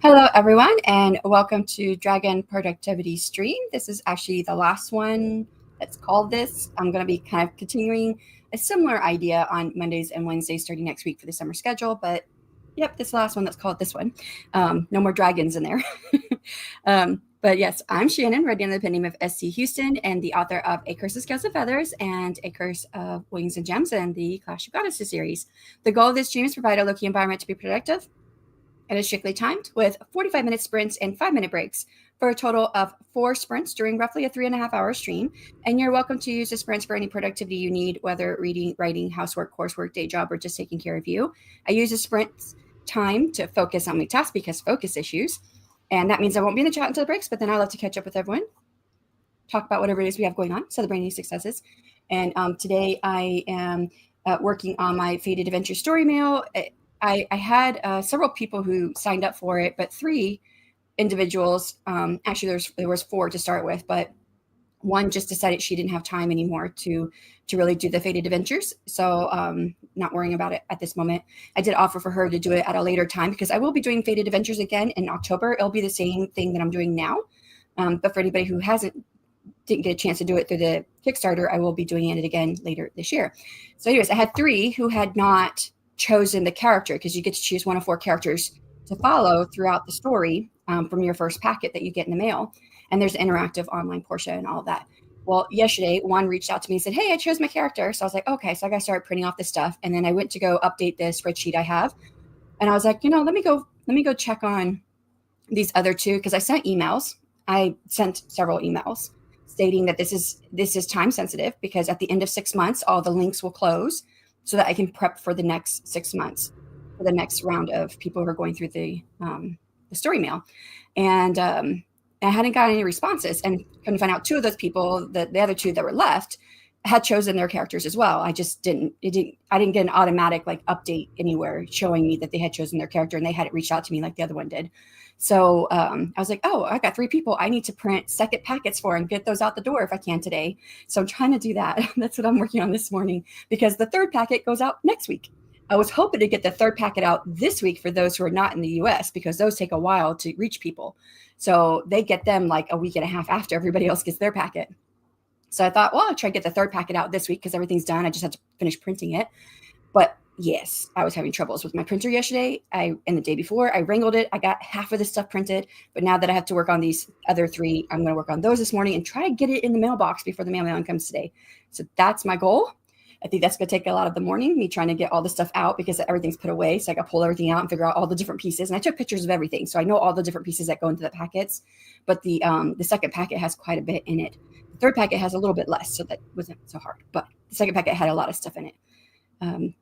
Hello, everyone, and welcome to Dragon Productivity Stream. This is actually the last one that's called this. I'm going to be kind of continuing a similar idea on Mondays and Wednesdays starting next week for the summer schedule, but yep, this last one that's called this one. No more dragons in there. But yes, I'm Shannon, writing under the pen name of SC Huston and the author of A Curse of Scales of Feathers and A Curse of Wings and Gems and the Clash of Goddesses series. The goal of this stream is to provide a Loki environment to be productive. It is strictly timed with 45-minute sprints and 5-minute breaks for a total of 4 sprints during roughly a 3.5-hour stream. And you're welcome to use the sprints for any productivity you need, whether reading, writing, housework, coursework, day job, or just taking care of you. I use the sprints time to focus on my task because focus issues. And that means I won't be in the chat until the breaks, but then I love to catch up with everyone, talk about whatever it is we have going on, celebrate any successes. And today I am working on my Faded Adventure story mail. I had several people who signed up for it, but 3 individuals, actually there was 4 to start with, but one just decided she didn't have time anymore to really do the Faded Adventures. So not worrying about it at this moment. I did offer for her to do it at a later time because I will be doing Faded Adventures again in October. It'll be the same thing that I'm doing now. But for anybody who didn't get a chance to do it through the Kickstarter, I will be doing it again later this year. So anyways, I had 3 who had not chosen the character because you get to choose one of 4 characters to follow throughout the story from your first packet that you get in the mail. And there's an interactive online portion and all of that. Well, yesterday, one reached out to me and said, hey, I chose my character. So I was like, okay, so I got to start printing off this stuff. And then I went to go update the spreadsheet I have. And I was like, let me go check on these other 2 because I sent emails. I sent several emails stating that this is time sensitive because at the end of 6 months, all the links will close so that I can prep for the next 6 months for the next round of people who are going through the story mail. And I hadn't gotten any responses, and come to find out 2 of those people, the other 2 that were left, had chosen their characters as well. I didn't get an automatic like update anywhere showing me that they had chosen their character, and they hadn't reached out to me like the other one did. So I was like, oh, I got 3 people I need to print second packets for and get those out the door if I can today. So I'm trying to do that. That's what I'm working on this morning because the 3rd packet goes out next week. I was hoping to get the 3rd packet out this week for those who are not in the US because those take a while to reach people. So they get them like a week and a half after everybody else gets their packet. So I thought, well, I'll try to get the 3rd packet out this week because everything's done. I just have to finish printing it. But yes, I was having troubles with my printer yesterday. And the day before, I wrangled it. I got half of the stuff printed. But now that I have to work on these other 3, I'm going to work on those this morning and try to get it in the mailbox before the mailman comes today. So that's my goal. I think that's going to take a lot of the morning, me trying to get all the stuff out because everything's put away. So I got to pull everything out and figure out all the different pieces. And I took pictures of everything. So I know all the different pieces that go into the packets. But the 2nd packet has quite a bit in it. The 3rd packet has a little bit less, so that wasn't so hard. But the 2nd packet had a lot of stuff in it.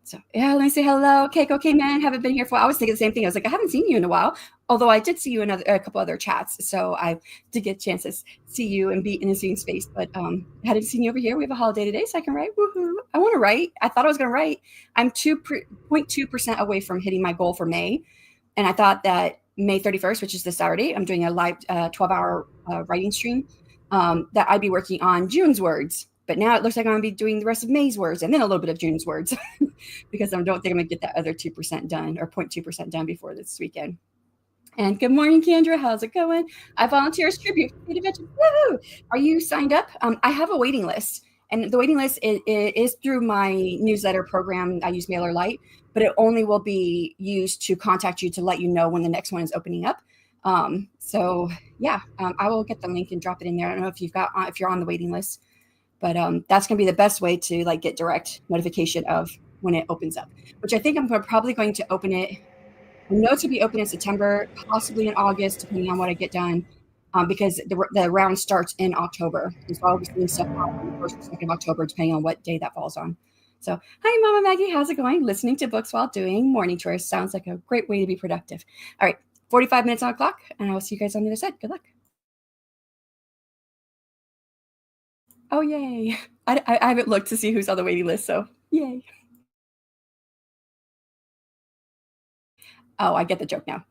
So yeah, let me say hello. Keiko came in, haven't been here for a while. I was thinking the same thing. I was like, I haven't seen you in a while, although I did see you in a couple other chats. So I did get a chance to see you and be in a Zoom space, but I hadn't seen you over here. We have a holiday today, so I can write. Woohoo! I want to write. I thought I was going to write. I'm 2.2% away from hitting my goal for May. And I thought that May 31st, which is this Saturday, I'm doing a live 12-hour writing stream, that I'd be working on June's words. But now it looks like I'm going to be doing the rest of May's words and then a little bit of June's words because I don't think I'm going to get that other 2% done or 0.2% done before this weekend. And good morning, Kendra. How's it going? I volunteer as tribute. Woo! Are you signed up? I have a waiting list. And the waiting list is through my newsletter program. I use MailerLite, but it only will be used to contact you to let you know when the next one is opening up. So yeah, I will get the link and drop it in there. I don't know if you're on the waiting list. But that's going to be the best way to like get direct notification of when it opens up, which I think I'm probably going to open it. I know to be open in September, possibly in August, depending on what I get done, because the round starts in October. And so I'll be seeing stuff out on the 1st or 2nd of October, depending on what day that falls on. So, hi, Mama Maggie. How's it going? Listening to books while doing morning chores sounds like a great way to be productive. All right, 45 minutes on the clock, and I will see you guys on the other side. Good luck. Oh, yay. I haven't looked to see who's on the waiting list, so yay. Oh, I get the joke now.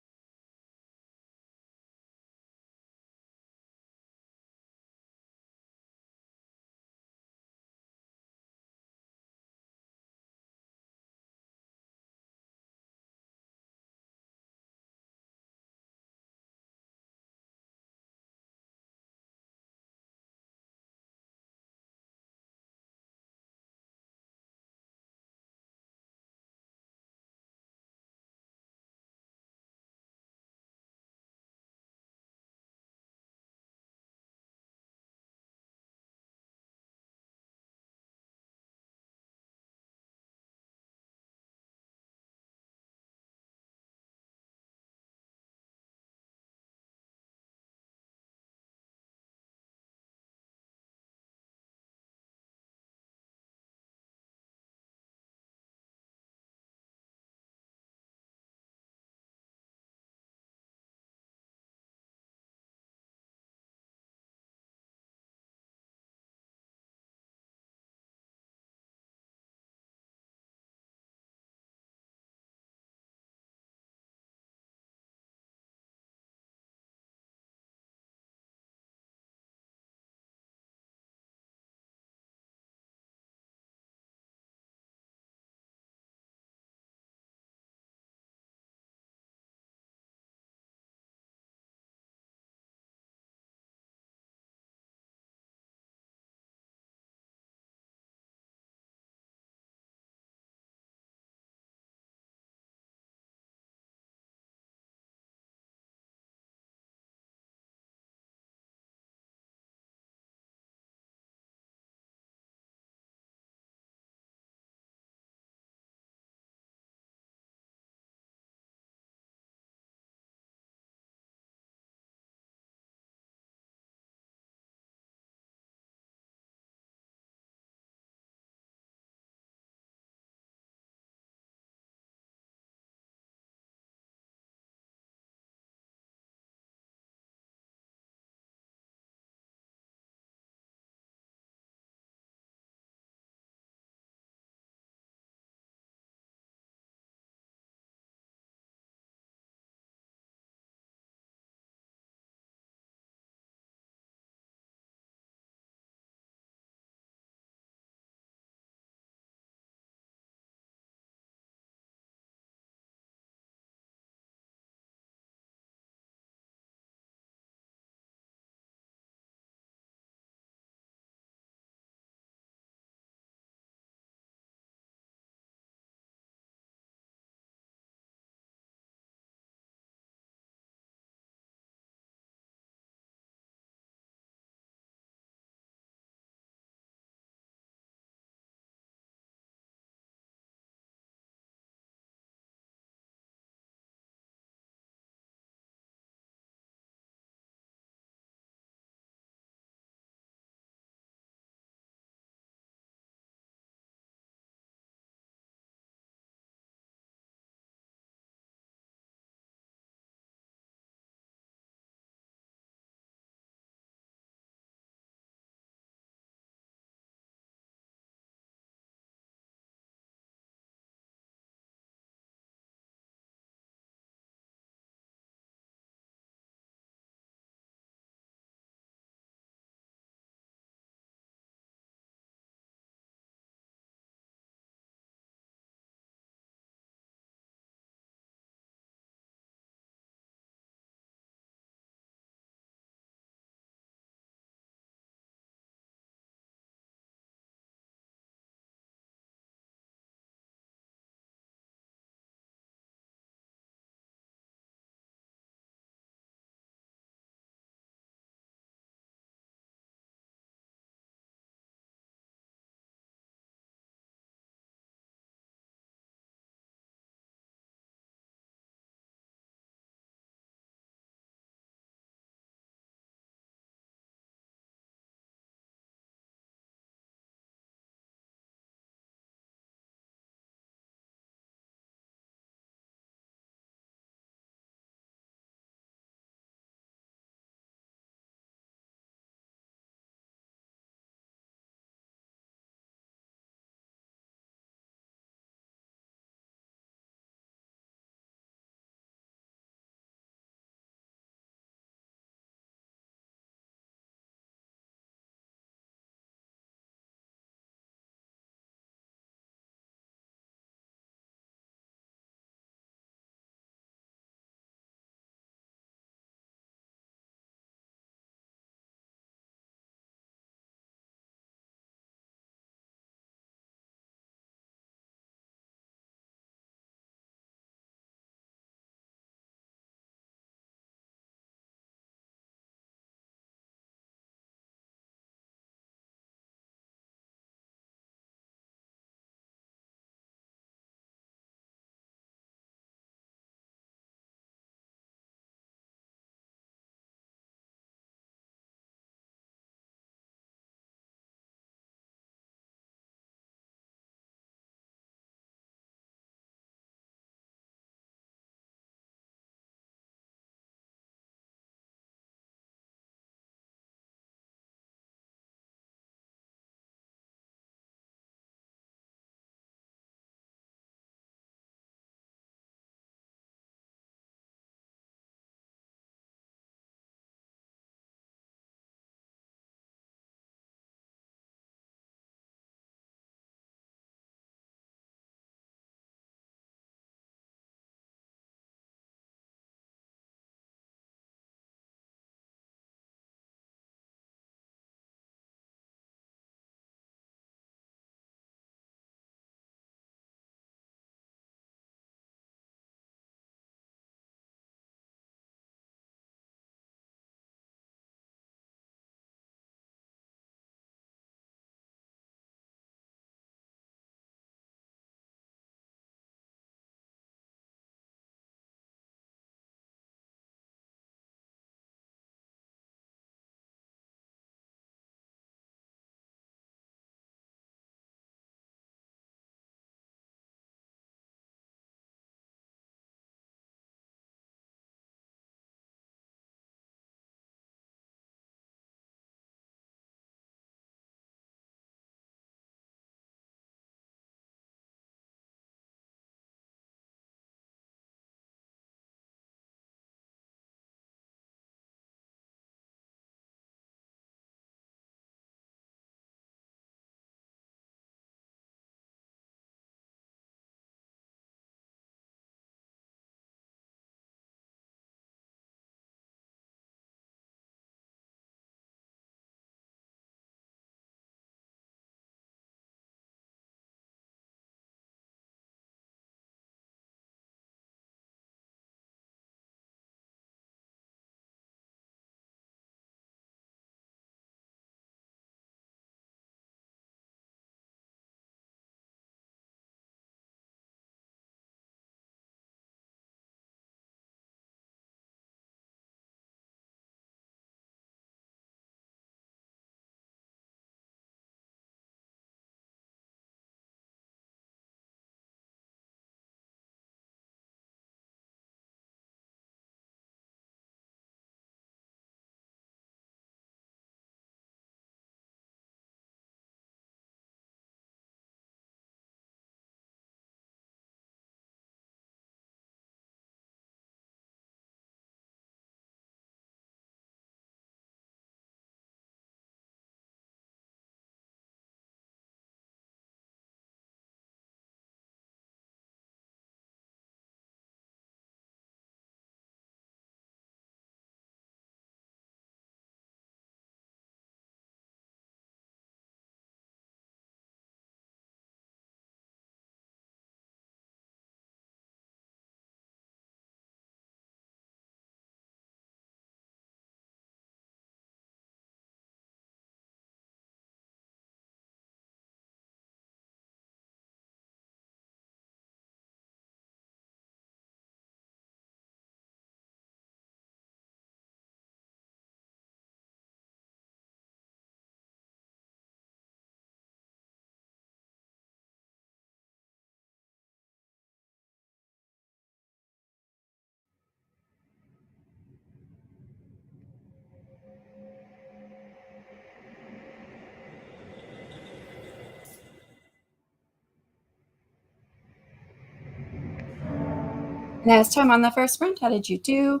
Last time on the first print, how did you do?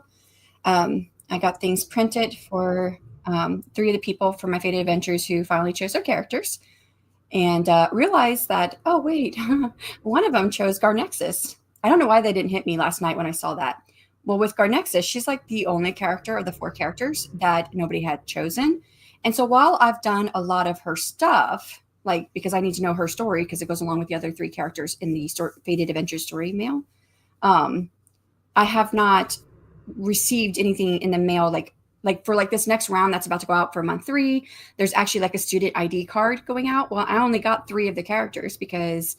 I got things printed for 3 of the people from my Faded Adventures who finally chose their characters, and realized that, oh, wait, one of them chose Garnexus. I don't know why they didn't hit me last night when I saw that. Well, with Garnexus, she's like the only character of the 4 characters that nobody had chosen. And so while I've done a lot of her stuff, like because I need to know her story because it goes along with the other 3 characters in the Faded Adventures story mail, I have not received anything in the mail like for like this next round that's about to go out for month 3. There's actually like a student ID card going out. Well, I only got 3 of the characters because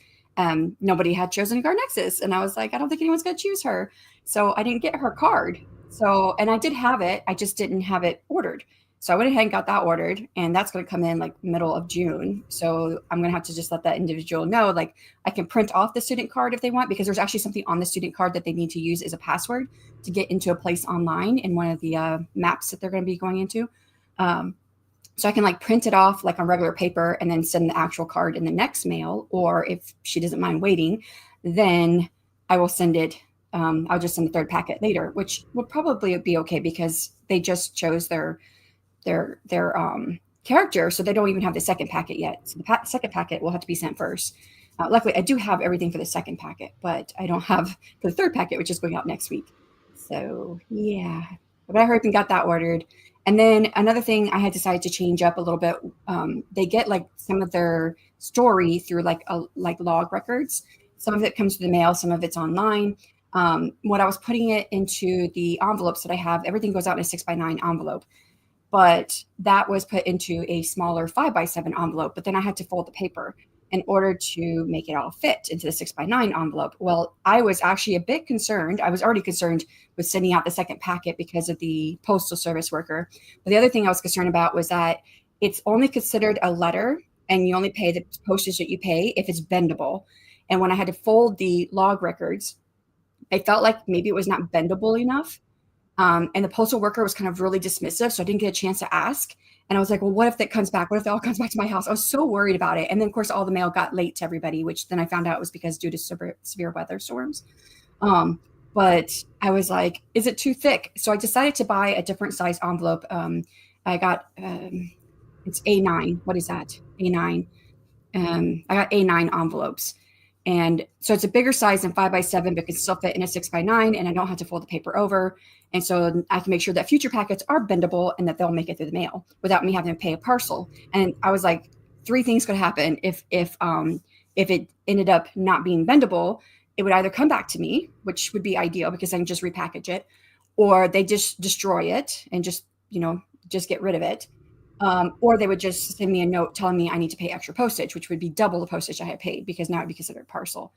nobody had chosen Garnexus, and I was like, I don't think anyone's going to choose her, so I didn't get her card. So, and I did have it, I just didn't have it ordered. So I went ahead and got that ordered, and that's going to come in like middle of June. So I'm going to have to just let that individual know, like, I can print off the student card if they want, because there's actually something on the student card that they need to use as a password to get into a place online in one of the maps that they're going to be going into. So I can like print it off like on regular paper and then send the actual card in the next mail. Or if she doesn't mind waiting, then I will send it. I'll just send the 3rd packet later, which will probably be okay because they just chose their character, so they don't even have the 2nd packet yet. So the 2nd packet will have to be sent first. Luckily, I do have everything for the 2nd packet, but I don't have for the 3rd packet, which is going out next week. So yeah, but I heard and got that ordered. And then another thing I had decided to change up a little bit. They get like some of their story through like log records. Some of it comes through the mail, some of it's online. When I was putting it into the envelopes that I have, everything goes out in a 6x9 envelope. But that was put into a smaller 5x7 envelope. But then I had to fold the paper in order to make it all fit into the 6x9 envelope. Well, I was actually a bit concerned. I was already concerned with sending out the 2nd packet because of the postal service worker. But the other thing I was concerned about was that it's only considered a letter, and you only pay the postage that you pay if it's bendable. And when I had to fold the log records, I felt like maybe it was not bendable enough. And the postal worker was kind of really dismissive, so I didn't get a chance to ask. And I was like, well, what if that comes back? What if it all comes back to my house? I was so worried about it. And then, of course, all the mail got late to everybody, which then I found out was because due to severe weather storms. But I was like, is it too thick? So I decided to buy a different size envelope. I got, it's A9. What is that? A9. I got A9 envelopes. And so it's a bigger size than 5x7, but can still fit in a 6x9, and I don't have to fold the paper over. And so I can make sure that future packets are bendable and that they'll make it through the mail without me having to pay a parcel. And I was like, 3 things could happen if it ended up not being bendable. It would either come back to me, which would be ideal because I can just repackage it, or they just destroy it and just get rid of it. Or they would just send me a note telling me I need to pay extra postage, which would be double the postage I had paid because now it'd be considered parcel.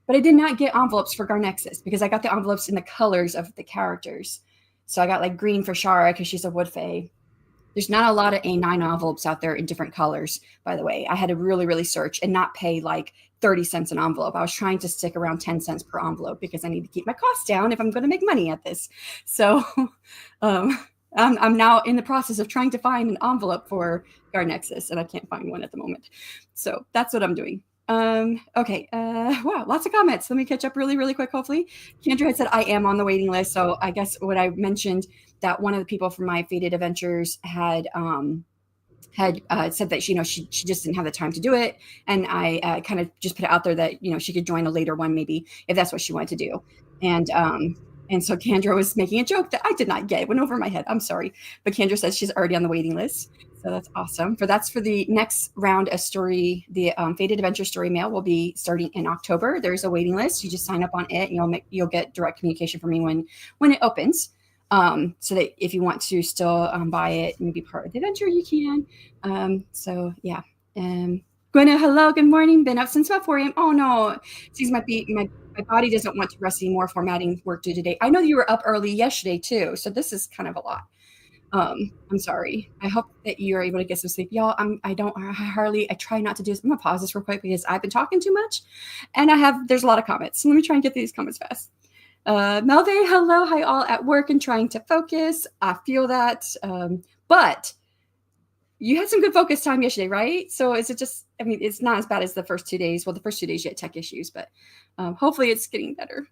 But I did not get envelopes for Garnexus because I got the envelopes in the colors of the characters. So I got like green for Shara because she's a wood fae. There's not a lot of A9 envelopes out there in different colors, by the way. I had to really, really search and not pay like 30 cents an envelope. I was trying to stick around 10 cents per envelope because I need to keep my costs down if I'm going to make money at this. So I'm now in the process of trying to find an envelope for Garnexus, and I can't find one at the moment. So that's what I'm doing. Okay. Wow. Lots of comments. Let me catch up really, really quick. Hopefully Kendra had said I am on the waiting list. So I guess what I mentioned that one of the people from my Faded Adventures had said that, she just didn't have the time to do it. And I kind of just put it out there that, she could join a later one, maybe if that's what she wanted to do. And so Kendra was making a joke that I did not get. It went over my head. I'm sorry. But Kendra says she's already on the waiting list. So that's awesome. That's for the next round of story. The Faded Adventure story mail will be starting in October. There's a waiting list. You just sign up on it and you'll get direct communication from me when it opens. So that if you want to still buy it and be part of the adventure, you can. So yeah. Gwenna, hello, good morning. Been up since about 4 a.m. Oh no, seems my body doesn't want to rest anymore. Formatting work due today. I know you were up early yesterday too, so this is kind of a lot. I'm sorry. I hope that you're able to get some sleep, y'all. I try not to do this. I'm gonna pause this real quick because I've been talking too much, and there's a lot of comments. So let me try and get these comments fast. Melve, hello, hi all at work and trying to focus. I feel that, but you had some good focus time yesterday, right? So is it just, it's not as bad as the first 2 days. Well, the first 2 days you had tech issues, but hopefully it's getting better.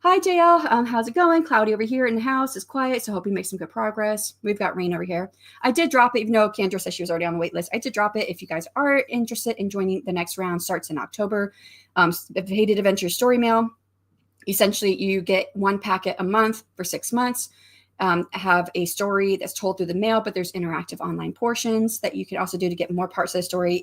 Hi, JL. How's it going? Cloudy over here in the house. It's quiet, so hope we make some good progress. We've got rain over here. I did drop it, even though Kendra said she was already on the wait list. I did drop it. If you guys are interested in joining the next round, starts in October. The Hated Adventures Story Mail. Essentially, you get one packet a month for 6 months. Have a story that's told through the mail, but there's interactive online portions that you can also do to get more parts of the story.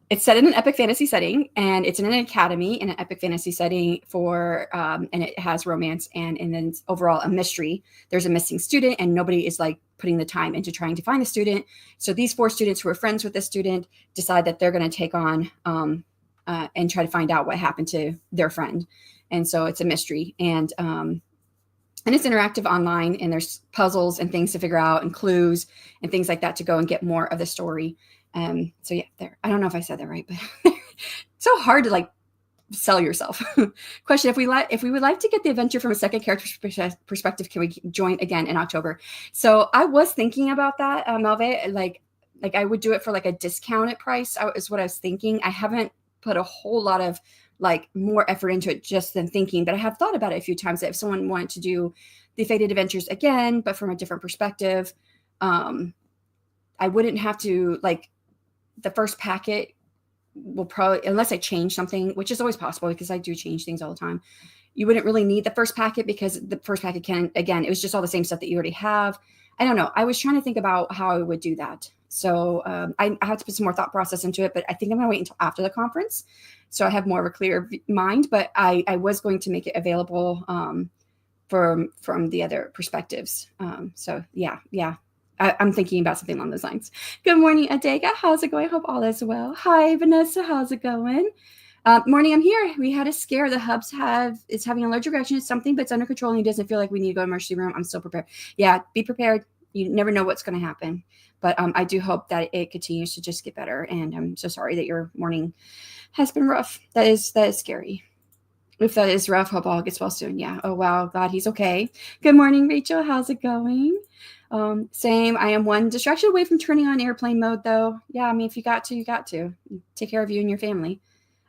It's set in an epic fantasy setting, and it's in an academy in an epic fantasy setting and it has romance and then overall a mystery. There's a missing student, and nobody is like putting the time into trying to find the student. So these 4 students who are friends with this student decide that they're going to take on and try to find out what happened to their friend. And so it's a mystery, and it's interactive online, and there's puzzles and things to figure out and clues and things like that to go and get more of the story. So yeah, there. I don't know if I said that right, but it's so hard to like sell yourself. Question: If we would like to get the adventure from a second character perspective, can we join again in October? So I was thinking about that, Melve. Like I would do it for like a discounted price. Is what I was thinking. I haven't put a whole lot of like more effort into it just than thinking, but I have thought about it a few times that if someone wanted to do the Fated Adventures again, but from a different perspective, I wouldn't have to like. The first packet will probably, unless I change something, which is always possible because I do change things all the time, you wouldn't really need the first packet because the first packet it was just all the same stuff that you already have. I don't know. I was trying to think about how I would do that. So I have to put some more thought process into it, but I think I'm going to wait until after the conference. So I have more of a clear mind, but I was going to make it available from the other perspectives. So yeah. I'm thinking about something along those lines. Good morning, Adega. How's it going? Hope all is well. Hi, Vanessa. How's it going? Morning, I'm here. We had a scare. The hubs is having an allergic reaction to something, but it's under control and he doesn't feel like we need to go to emergency room. I'm still prepared. Yeah, be prepared. You never know what's going to happen. But I do hope that it continues to just get better. And I'm so sorry that your morning has been rough. That is scary. If that is rough, hope all gets well soon. Yeah. Oh, wow. Glad he's okay. Good morning, Rachel. How's it going? Same. I am one distraction away from turning on airplane mode, though. Yeah, I mean, if you got to, you got to. Take care of you and your family.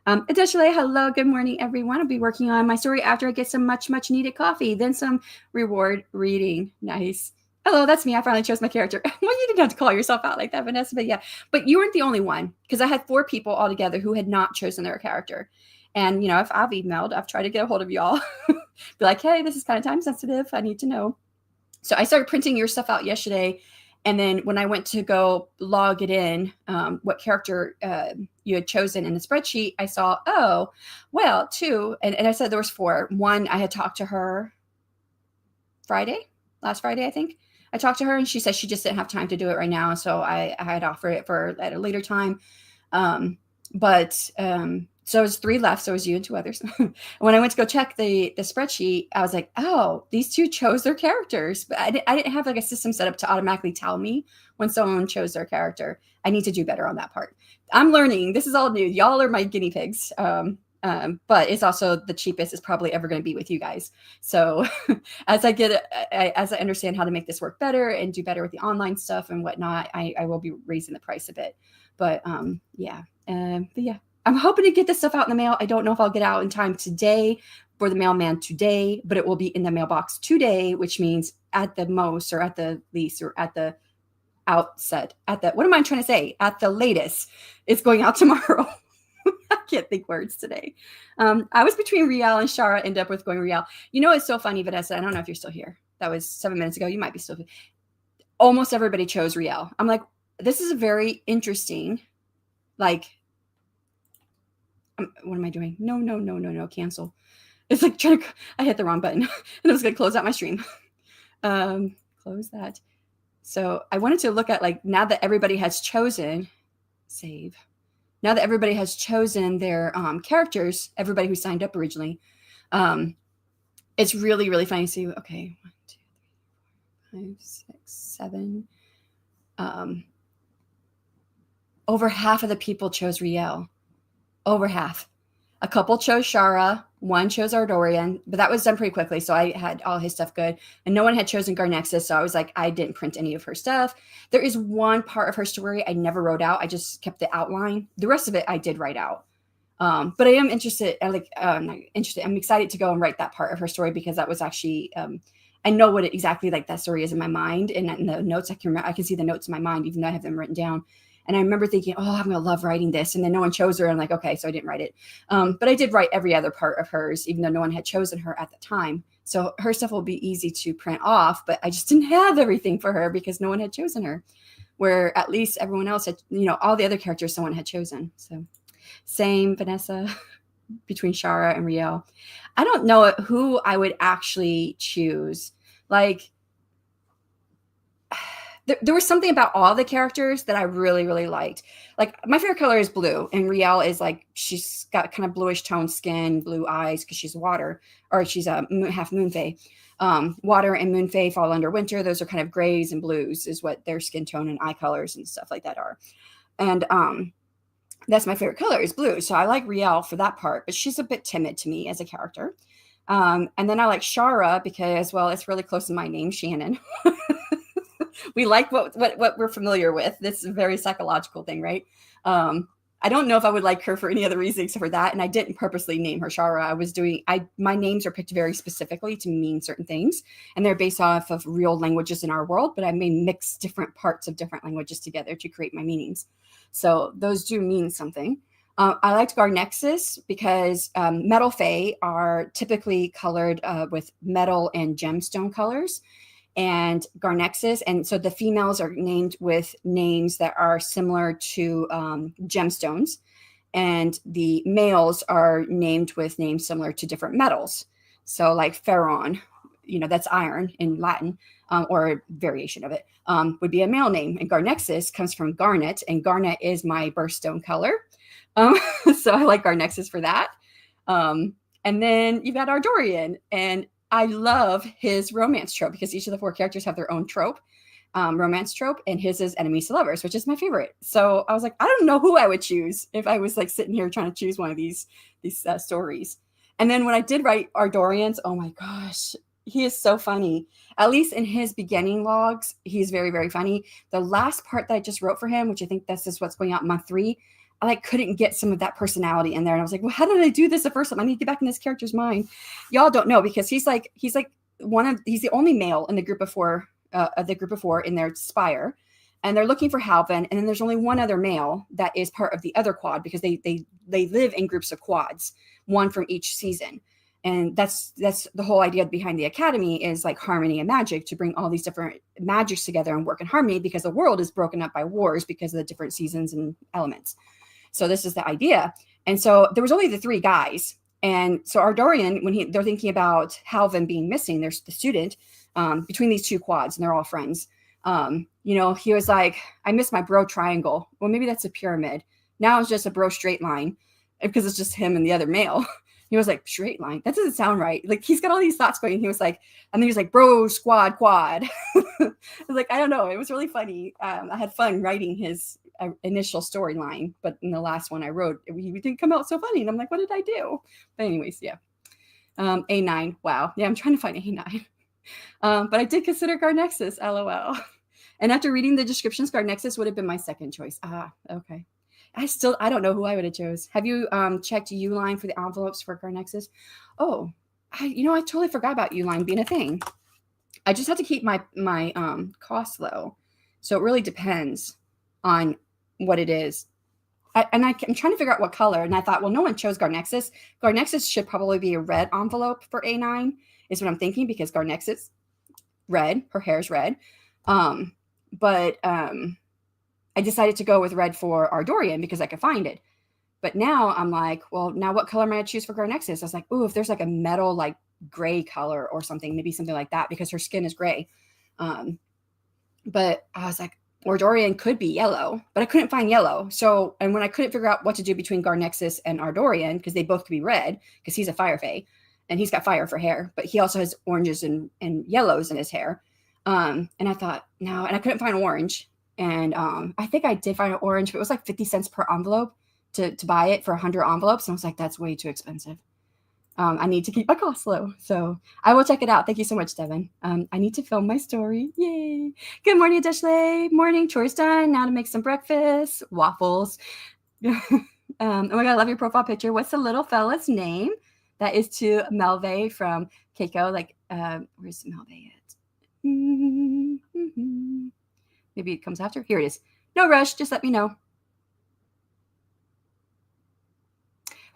Additionally, hello, good morning, everyone. I'll be working on my story after I get some much needed coffee, then some reward reading. Nice. Hello, that's me. I finally chose my character. Well, you didn't have to call yourself out like that, Vanessa, but yeah. But you weren't the only one, because I had 4 people altogether who had not chosen their character. And, you know, if I've emailed, I've tried to get a hold of y'all. Be like, hey, this is kind of time sensitive. I need to know. So I started printing your stuff out yesterday. And then when I went to go log it in, what character you had chosen in the spreadsheet, I saw, 2. And I said there was 4. One, I had talked to her last Friday, I think. I talked to her and she said she just didn't have time to do it right now. So I had offered it at a later time. So it was 3 left. So it was you and 2 others. When I went to go check the spreadsheet, I was like, oh, these 2 chose their characters. But I didn't have like a system set up to automatically tell me when someone chose their character. I need to do better on that part. I'm learning. This is all new. Y'all are my guinea pigs. But it's also the cheapest it's probably ever going to be with you guys. So as I understand how to make this work better and do better with the online stuff and whatnot, I will be raising the price a bit. But yeah. I'm hoping to get this stuff out in the mail. I don't know if I'll get out in time today for the mailman today, but it will be in the mailbox today, which means at the most or at the least or at the outset, what am I trying to say? At the latest, it's going out tomorrow. I can't think words today. I was between Riel and Shara, ended up with going Riel. You know, it's so funny, Vanessa. I don't know if you're still here. That was 7 minutes ago. You might be still here. Almost everybody chose Riel. I'm like, this is a very interesting, like, what am I doing? No, cancel. It's like I hit the wrong button and I was going to close out my stream. Close that. So I wanted to look at like, now that everybody has chosen, save. Now that everybody has chosen their characters, everybody who signed up originally, it's really, really funny to see. Okay, 1, 2, 3, 4, 5, 6, 7. Over half of the people chose Riel. Over half. A couple chose Shara. 1 chose Ardorian, but that was done pretty quickly. So I had all his stuff good. And no one had chosen Garnexus. So I was like, I didn't print any of her stuff. There is one part of her story I never wrote out. I just kept the outline. The rest of it I did write out. But I am interested, not interested, I'm excited to go and write that part of her story because that was actually, I know what exactly like that story is in my mind, and in the notes I can see the notes in my mind, even though I have them written down. And I remember thinking, oh, I'm going to love writing this. And then no one chose her. I'm like, okay, so I didn't write it. But I did write every other part of hers, even though no one had chosen her at the time. So her stuff will be easy to print off, but I just didn't have everything for her because no one had chosen her. Where at least everyone else had, all the other characters someone had chosen. So same, Vanessa, between Shara and Riel. I don't know who I would actually choose. Like, there was something about all the characters that I really, really liked. Like, my favorite color is blue, and Riel is like, she's got kind of bluish toned skin, blue eyes, because she's water, or she's a half moon fae. Water and moon fae fall under winter. Those are kind of grays and blues, is what their skin tone and eye colors and stuff like that are. And that's my favorite color is blue. So I like Riel for that part, but she's a bit timid to me as a character. And then I like Shara because, well, it's really close to my name, Shanon. We like what we're familiar with. This is a very psychological thing, right? I don't know if I would like her for any other reason except for that. And I didn't purposely name her Shara. My names are picked very specifically to mean certain things, and they're based off of real languages in our world, but I may mix different parts of different languages together to create my meanings. So those do mean something. I liked Garnexus because metal fae are typically colored with metal and gemstone colors, and Garnexus. And so the females are named with names that are similar to gemstones, and the males are named with names similar to different metals. So like Ferron, that's iron in Latin, or a variation of it, would be a male name. And Garnexus comes from garnet, and garnet is my birthstone color. So I like Garnexus for that. And then you've got Ardorian, and I love his romance trope because each of the 4 characters have their own trope, romance trope, and his is enemies to lovers, which is my favorite. So I was like, I don't know who I would choose if I was like sitting here trying to choose one of these stories. And then when I did write Ardorian's, oh my gosh, he is so funny. At least in his beginning logs, he's very, very funny. The last part that I just wrote for him, which I think this is what's going out in month 3, I like couldn't get some of that personality in there. And I was like, well, how did I do this the first time? I need to get back in this character's mind. Y'all don't know because he's the only male in the group of 4 in their spire. And they're looking for Halvin. And then there's only one other male that is part of the other quad because they live in groups of quads, one from each season. And that's the whole idea behind the academy is like harmony and magic, to bring all these different magics together and work in harmony because the world is broken up by wars because of the different seasons and elements. So this is the idea. And so there was only the 3 guys. And so Ardorian, when they're thinking about Halvin being missing, there's the student between these 2 quads, and they're all friends. He was like, I miss my bro triangle. Well, maybe that's a pyramid. Now it's just a bro straight line because it's just him and the other male. He was like, straight line? That doesn't sound right. Like, he's got all these thoughts going. He was like, and then he was like, bro, squad, quad. I was like, I don't know. It was really funny. I had fun writing his initial storyline, but in the last one I wrote, he didn't come out so funny. And I'm like, what did I do? But anyways, yeah. A9. Wow. Yeah, I'm trying to find A9. But I did consider Garnexus, LOL. And after reading the descriptions, Garnexus would have been my second choice. Okay. I don't know who I would have chose. Have you checked Uline for the envelopes for Garnexus? Oh, I totally forgot about Uline being a thing. I just have to keep my costs low. So it really depends on what it is. I'm trying to figure out what color. And I thought, well, no one chose Garnexus. Garnexus should probably be a red envelope for A9 is what I'm thinking, because Garnexus, red, her hair is red. But I decided to go with red for Ardorian because I could find it. But now I'm like, well, now what color am I going to choose for Garnexus? I was like, ooh, if there's like a metal, like gray color or something, maybe something like that, because her skin is gray. But I was like, Ardorian could be yellow, but I couldn't find yellow. So, and when I couldn't figure out what to do between Garnexus and Ardorian, because they both could be red, because he's a fire fae and he's got fire for hair, but he also has oranges and yellows in his hair. And I thought, no, and I couldn't find orange. And I think I did find an orange, but it was like 50 cents per envelope to buy it for 100 envelopes. And I was like, that's way too expensive. I need to keep my costs low. So I will check it out. Thank you so much, Devin. I need to film my story. Yay. Good morning, Dashley. Morning. Chores done. Now to make some breakfast. Waffles. Oh my God, I love your profile picture. What's the little fella's name? That is to Melve from Keiko. Like, where's Melve at? Mm-hmm. Maybe it comes after. Here it is. No rush. Just let me know.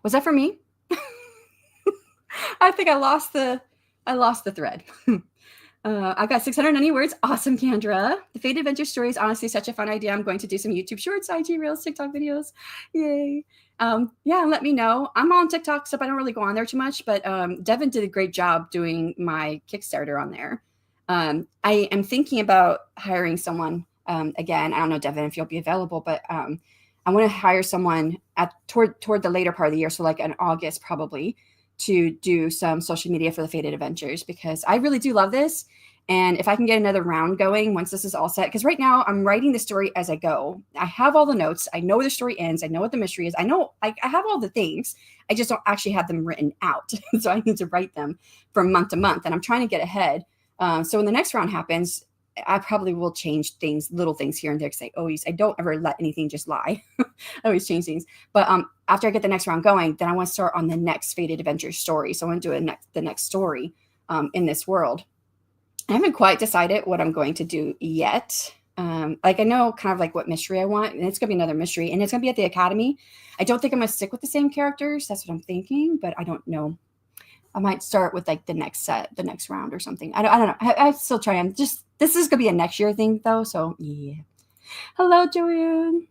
Was that for me? I think I lost the thread. I got 690 words. Awesome, Kendra. The Fate Adventure story is honestly such a fun idea. I'm going to do some YouTube shorts, IG Reels, TikTok videos. Yay. Yeah, let me know. I'm on TikTok, so I don't really go on there too much, but Devin did a great job doing my Kickstarter on there. I am thinking about hiring someone again. I don't know, Devin, if you'll be available, but I want to hire someone toward the later part of the year, so like in August probably, to do some social media for the Fated Adventures, because I really do love this. And if I can get another round going once this is all set, because right now I'm writing the story as I go. I have all the notes. I know where the story ends. I know what the mystery is. I know I have all the things. I just don't actually have them written out. So I need to write them from month to month. And I'm trying to get ahead. So when the next round happens, I probably will change things, little things here and there, because I don't ever let anything just lie. I always change things. But after I get the next round going, then I want to start on the next Fated Adventure story. So I want to do the next story in this world. I haven't quite decided what I'm going to do yet. Like I know kind of like what mystery I want, and it's going to be another mystery, and it's going to be at the Academy. I don't think I'm going to stick with the same characters. That's what I'm thinking, but I don't know. I might start with like the next round or something. I don't know. I still try. This is going to be a next year thing though. So yeah. Hello, Joanne.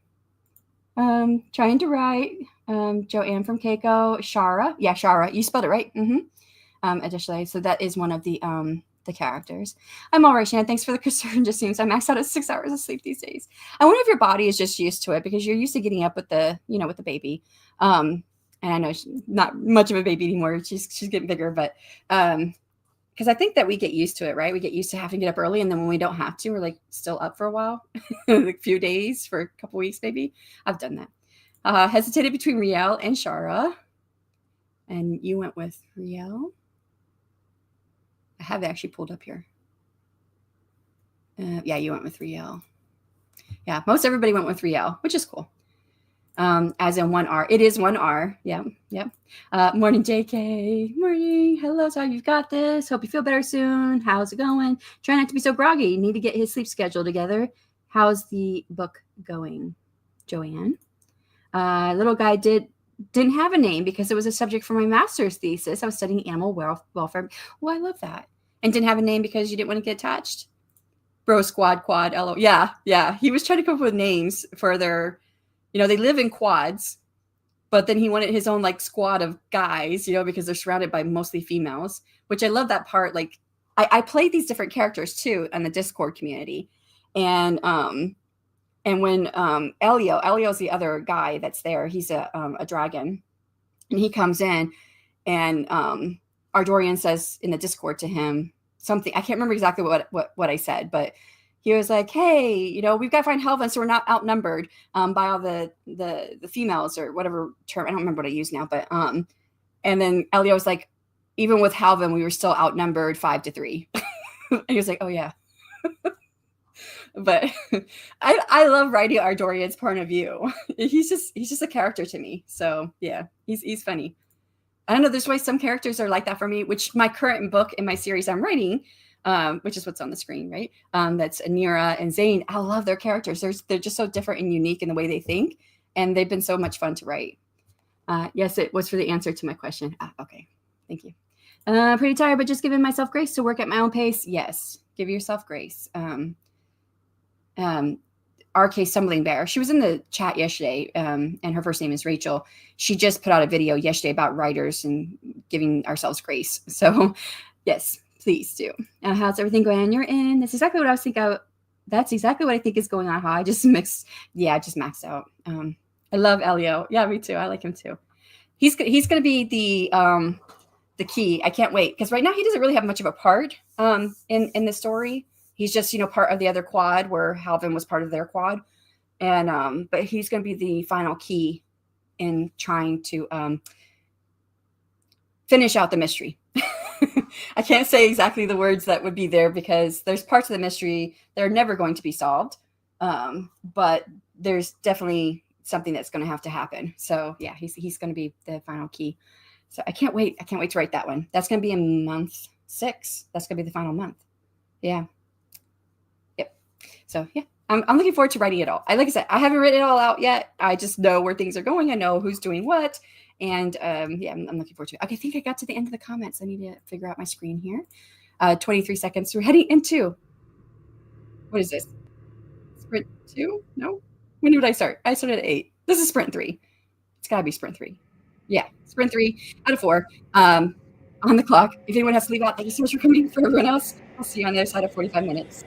Trying to write. Joanne from Keiko. Shara. Yeah, Shara. You spelled it right. Mm-hmm. Additionally, so that is one of the characters. I'm all right, Shannon. Thanks for the concern. Just seems I maxed out at 6 hours of sleep these days. I wonder if your body is just used to it, because you're used to getting up with the baby. And I know she's not much of a baby anymore. She's getting bigger, but because I think that we get used to it, right? We get used to having to get up early, and then when we don't have to, we're like still up for a while, like a few days, for a couple weeks maybe. I've done that. Hesitated between Riel and Shara, and you went with Riel. I have it actually pulled up here. Yeah, you went with Riel. Yeah, most everybody went with Riel, which is cool. As in 1R. It is 1R. Yep. Morning, JK. Morning. Hello, so you've got this. Hope you feel better soon. How's it going? Try not to be so groggy. Need to get his sleep schedule together. How's the book going, Joanne? Little guy didn't have a name because it was a subject for my master's thesis. I was studying animal welfare. Well, I love that. And didn't have a name because you didn't want to get attached? Bro Squad, Quad, LO. Yeah. He was trying to come up with names for their... they live in quads, but then he wanted his own like squad of guys, because they're surrounded by mostly females, which I love that part. Like I played these different characters too in the Discord community. And when Elio's the other guy that's there, he's a dragon, and he comes in, and Ardorian says in the Discord to him something. I can't remember exactly what I said, but he was like, hey, we've got to find Helvin so we're not outnumbered by all the females, or whatever term. I don't remember what I use now, but and then Elio was like, even with Helvin, we were still outnumbered 5-3. And he was like, oh yeah. But I love writing Ardorian's point of view. He's just a character to me. So yeah, he's funny. I don't know, there's why some characters are like that for me, which my current book in my series I'm writing, which is what's on the screen, right? That's Anira and Zane. I love their characters. They're just so different and unique in the way they think, and they've been so much fun to write. Yes, it was for the answer to my question. Okay, thank you. Pretty tired, but just giving myself grace to work at my own pace. Yes, give yourself grace. RK Stumbling Bear, she was in the chat yesterday, and her first name is Rachel. She just put out a video yesterday about writers and giving ourselves grace. So yes, please do. How's everything going on your end? That's exactly what I was thinking. That's exactly what I think is going on. How I just maxed out. I love Elio. Yeah, me too. I like him too. He's going to be the key. I can't wait, because right now he doesn't really have much of a part in the story. He's just, part of the other quad, where Halvin was part of their quad. And but he's going to be the final key in trying to finish out the mystery. I can't say exactly the words that would be there, because there's parts of the mystery that are never going to be solved. But there's definitely something that's going to have to happen. So yeah, he's going to be the final key. So I can't wait. I can't wait to write that one. That's going to be in month 6. That's going to be the final month. Yeah. Yep. So yeah, I'm looking forward to writing it all. Like I said, I haven't written it all out yet. I just know where things are going. I know who's doing what. And yeah, I'm looking forward to it. Okay, I think I got to the end of the comments. I need to figure out my screen here. 23 seconds. We're heading into, what is this? Sprint 2? No? When did I start? I started at 8. This is sprint 3. It's got to be sprint 3. Yeah, sprint 3 out of 4. On the clock. If anyone has to leave out, thank you so much for coming. For everyone else, I'll see you on the other side of 45 minutes.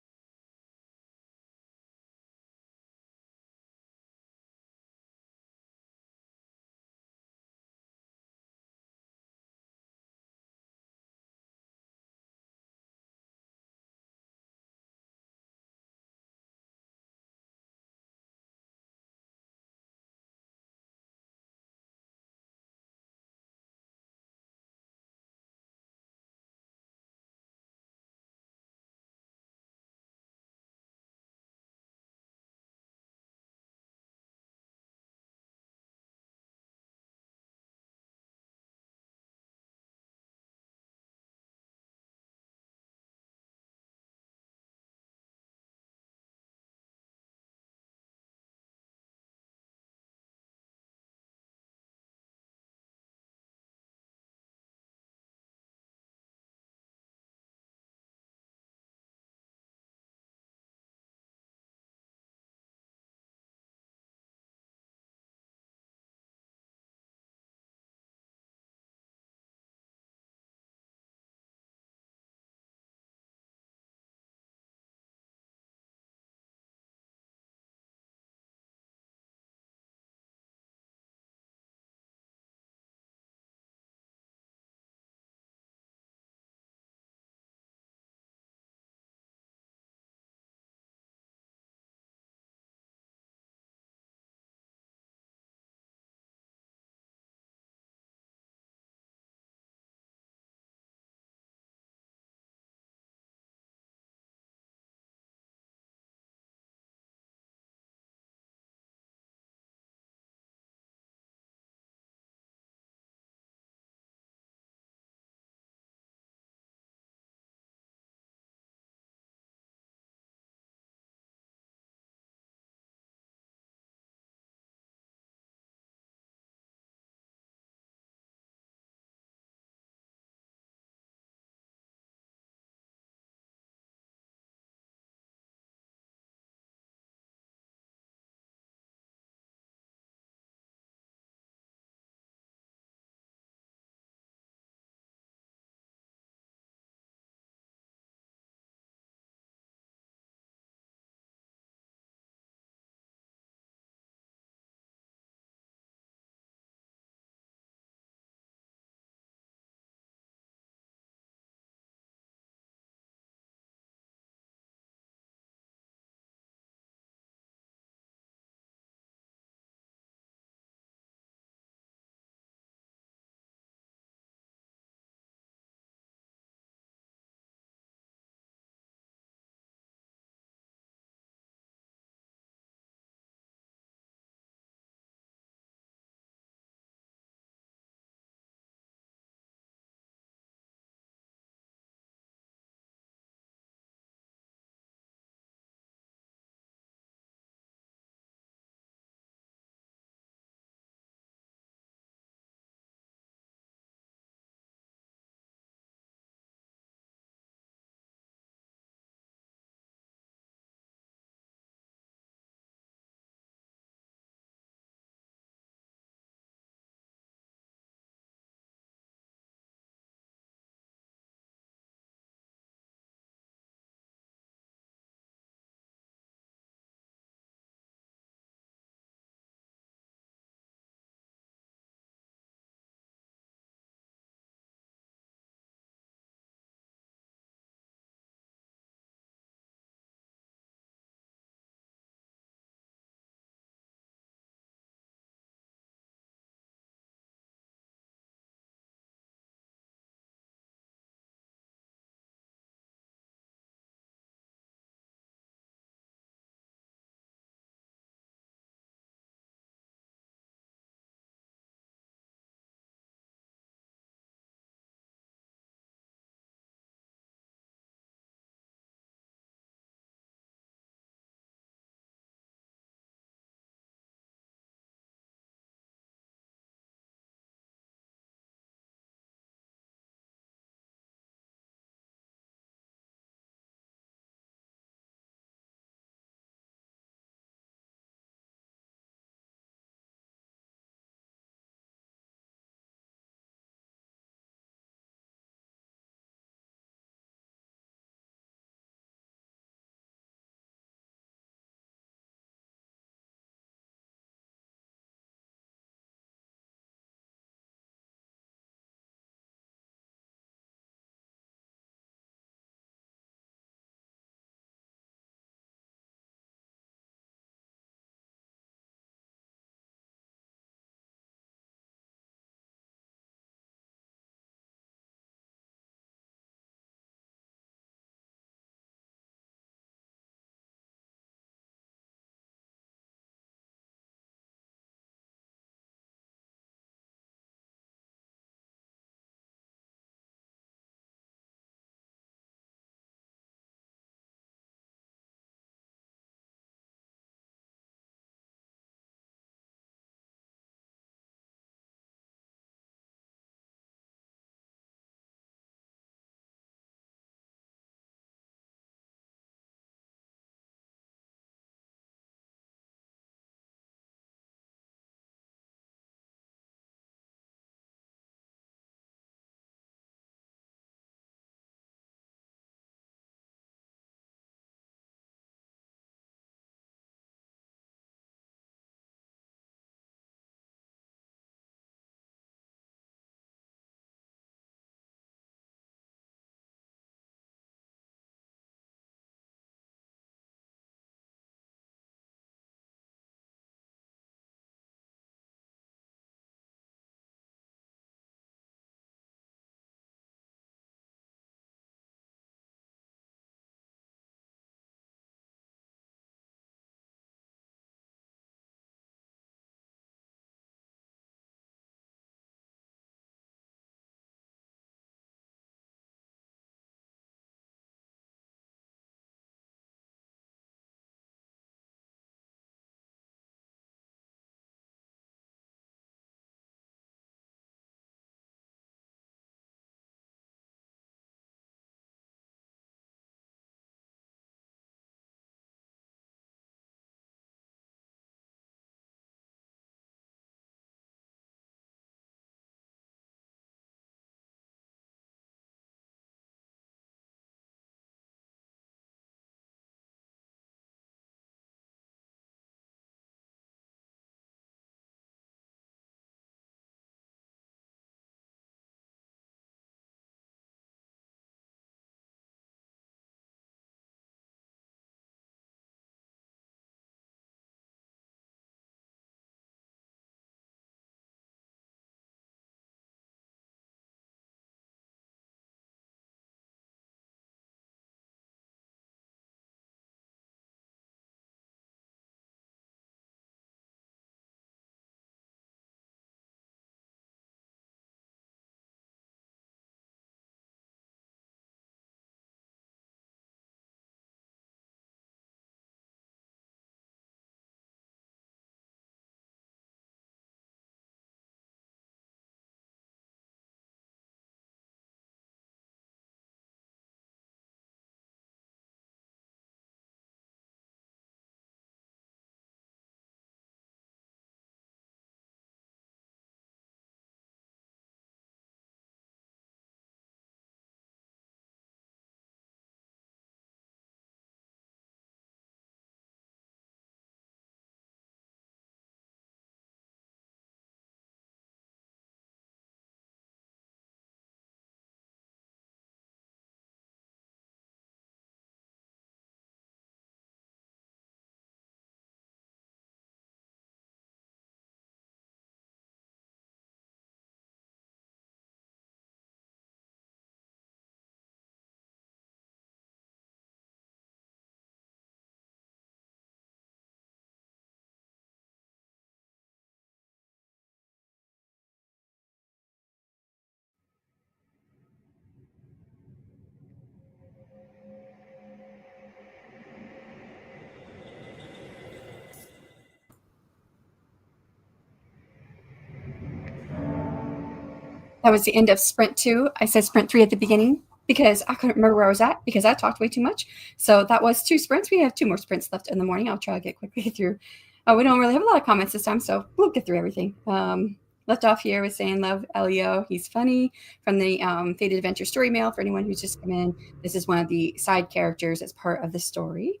That was the end of sprint 2. I said sprint 3 at the beginning because I couldn't remember where I was at because I talked way too much. So that was 2 sprints. We have 2 more sprints left in the morning. I'll try to get quickly through. We don't really have a lot of comments this time, so we'll get through everything. Left off here with saying love Elio. He's funny from the Faded Adventure story mail. For anyone who's just come in, this is one of the side characters as part of the story.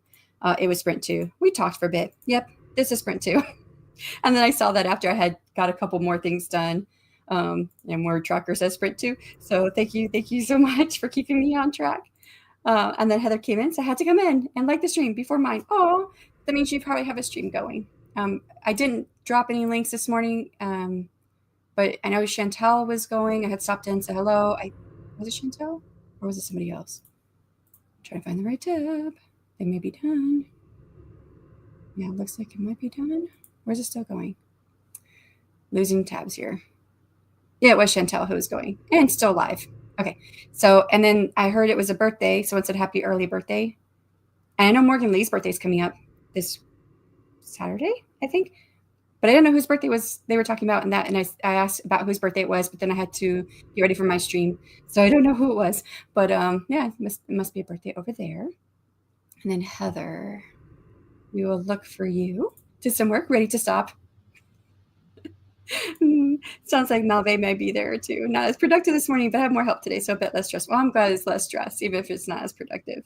It was sprint 2. We talked for a bit. Yep, this is sprint 2. And then I saw that after I had got a couple more things done. And Word Tracker says sprint 2. So thank you so much for keeping me on track. And then Heather came in, so I had to come in and like the stream before mine. Oh, that means you probably have a stream going. I didn't drop any links this morning, but I know Chantel was going. I had stopped in and said hello. Was it Chantel or was it somebody else? I'm trying to find the right tab. They may be done. Yeah, it looks like it might be done. Where's it still going? Losing tabs here. Yeah, it was Chantel who was going and still live. Okay. So, and then I heard it was a birthday. Someone said happy early birthday. And I know Morgan Lee's birthday is coming up this Saturday, I think. But I don't know whose birthday was they were talking about in that. And I asked about whose birthday it was, but then I had to get ready for my stream. So I don't know who it was. But yeah, it must be a birthday over there. And then Heather, we will look for you. Did some work, ready to stop. Sounds like Malve may be there too. Not as productive this morning, but I have more help today, so a bit less stress. Well, I'm glad it's less stress, even if it's not as productive.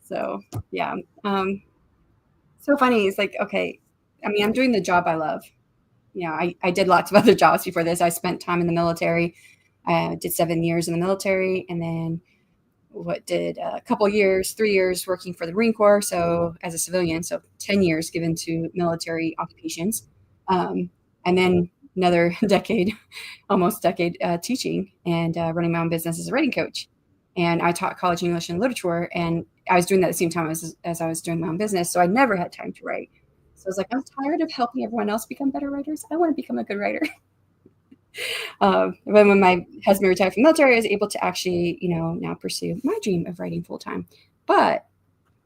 So yeah. So funny. It's like, okay, I mean, I'm doing the job I love. You know, I did lots of other jobs before this. I spent time in the military. I did 7 years in the military, and then did a couple years, 3 years working for the Marine Corps. So as a civilian, so 10 years given to military occupations. And then another decade, almost decade, teaching and running my own business as a writing coach. And I taught college English and literature, and I was doing that at the same time as I was doing my own business. So I never had time to write. So I was like, I'm tired of helping everyone else become better writers. I want to become a good writer. When my husband retired from the military, I was able to actually, now pursue my dream of writing full time. But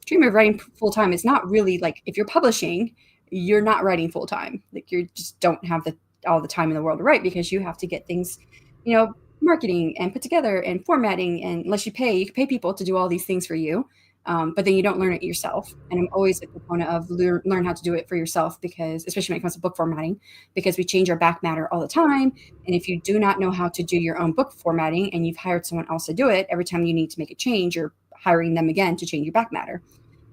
dream of writing full time is not really like, if you're publishing, you're not writing full time. Like, you just don't have all the time in the world to write, because you have to get things, marketing and put together and formatting. And unless you can pay people to do all these things for you. But then you don't learn it yourself. And I'm always a proponent of learn how to do it for yourself, because especially when it comes to book formatting, because we change our back matter all the time. And if you do not know how to do your own book formatting and you've hired someone else to do it, every time you need to make a change, you're hiring them again to change your back matter,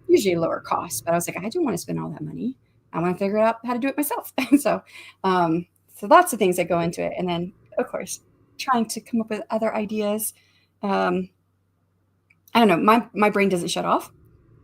usually lower cost. But I was like, I don't want to spend all that money. I want to figure out how to do it myself. So lots of things that go into it. And then, of course, trying to come up with other ideas. I don't know. My brain doesn't shut off.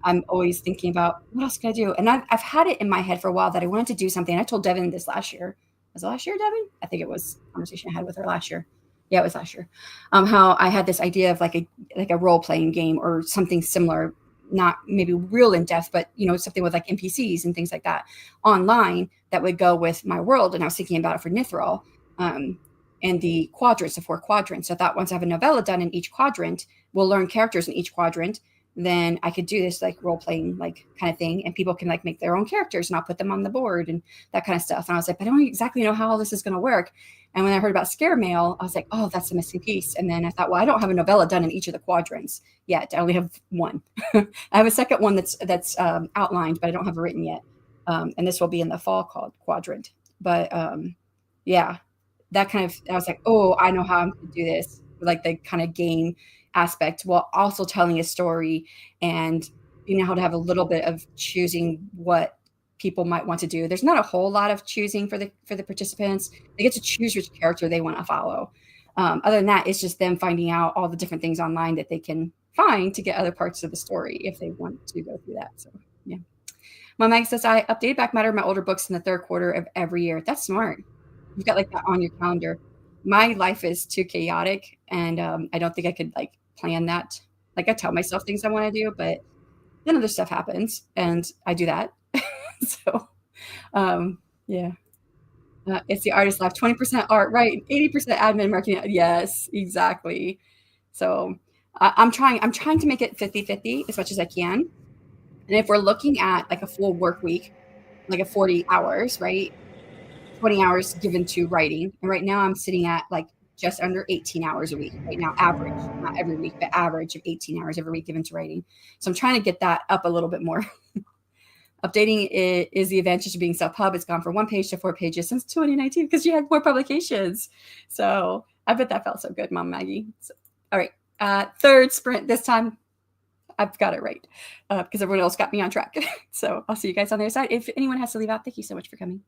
I'm always thinking about what else can I do? And I've had it in my head for a while that I wanted to do something. I told Devin this last year. Was it last year, Devin? I think it was a conversation I had with her last year. Yeah, it was last year. How I had this idea of like a role-playing game or something similar, not maybe real in depth, but something with like NPCs and things like that online that would go with my world. And I was thinking about it for Nithral. And the quadrants, the 4 quadrants. So I thought once I have a novella done in each quadrant, we'll learn characters in each quadrant. Then I could do this like role-playing like kind of thing, and people can like make their own characters, and I'll put them on the board and that kind of stuff. And I was like, but I don't exactly know how all this is going to work. And when I heard about scare mail, I was like, oh, that's a missing piece. And then I thought, well, I don't have a novella done in each of the quadrants yet. I only have one. I have a second one that's outlined, but I don't have it written yet. And this will be in the fall called Quadrant. But yeah. That kind of, I was like, oh, I know how I'm going to do this, like the kind of game aspect, while also telling a story and how to have a little bit of choosing what people might want to do. There's not a whole lot of choosing for the participants. They get to choose which character they want to follow. Other than that, it's just them finding out all the different things online that they can find to get other parts of the story if they want to go through that. So yeah. My Mike says, I update back matter of my older books in the 3rd quarter of every year. That's smart. You've got like that on your calendar. My life is too chaotic, and I don't think I could like plan that. Like, I tell myself things I want to do, but then other stuff happens, and I do that. So, yeah. It's the artist life. 20% art, right? 80% admin marketing. Yes, exactly. So I'm trying to make it 50-50 as much as I can. And if we're looking at like a full work week, like a 40 hours, right? 20 hours given to writing. And right now I'm sitting at like just under 18 hours a week right now, average, not every week, but average of 18 hours every week given to writing. So I'm trying to get that up a little bit more. Updating it is the advantage of being self-pub. It's gone from 1 page to 4 pages since 2019 because you had more publications. So I bet that felt so good, Mom Maggie. So, all right. Third sprint this time. I've got it right because everyone else got me on track. So I'll see you guys on the other side. If anyone has to leave out, thank you so much for coming.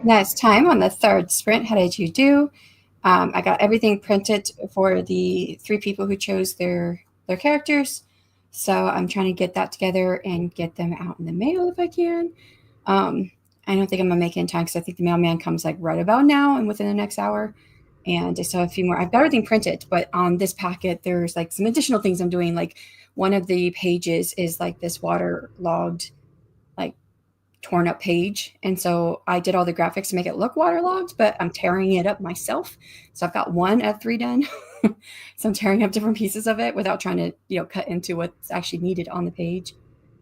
Now it's time on the third sprint. How did you do? I got everything printed for the 3 people who chose their characters. So I'm trying to get that together and get them out in the mail if I can. I don't think I'm gonna make it in time because I think the mailman comes like right about now and within the next hour. And I still have a few more. I've got everything printed, but on this packet, there's like some additional things I'm doing. Like one of the pages is like this waterlogged, like torn up page. And so I did all the graphics to make it look waterlogged, but I'm tearing it up myself. So I've got 1 out of 3 done. So I'm tearing up different pieces of it without trying to, cut into what's actually needed on the page.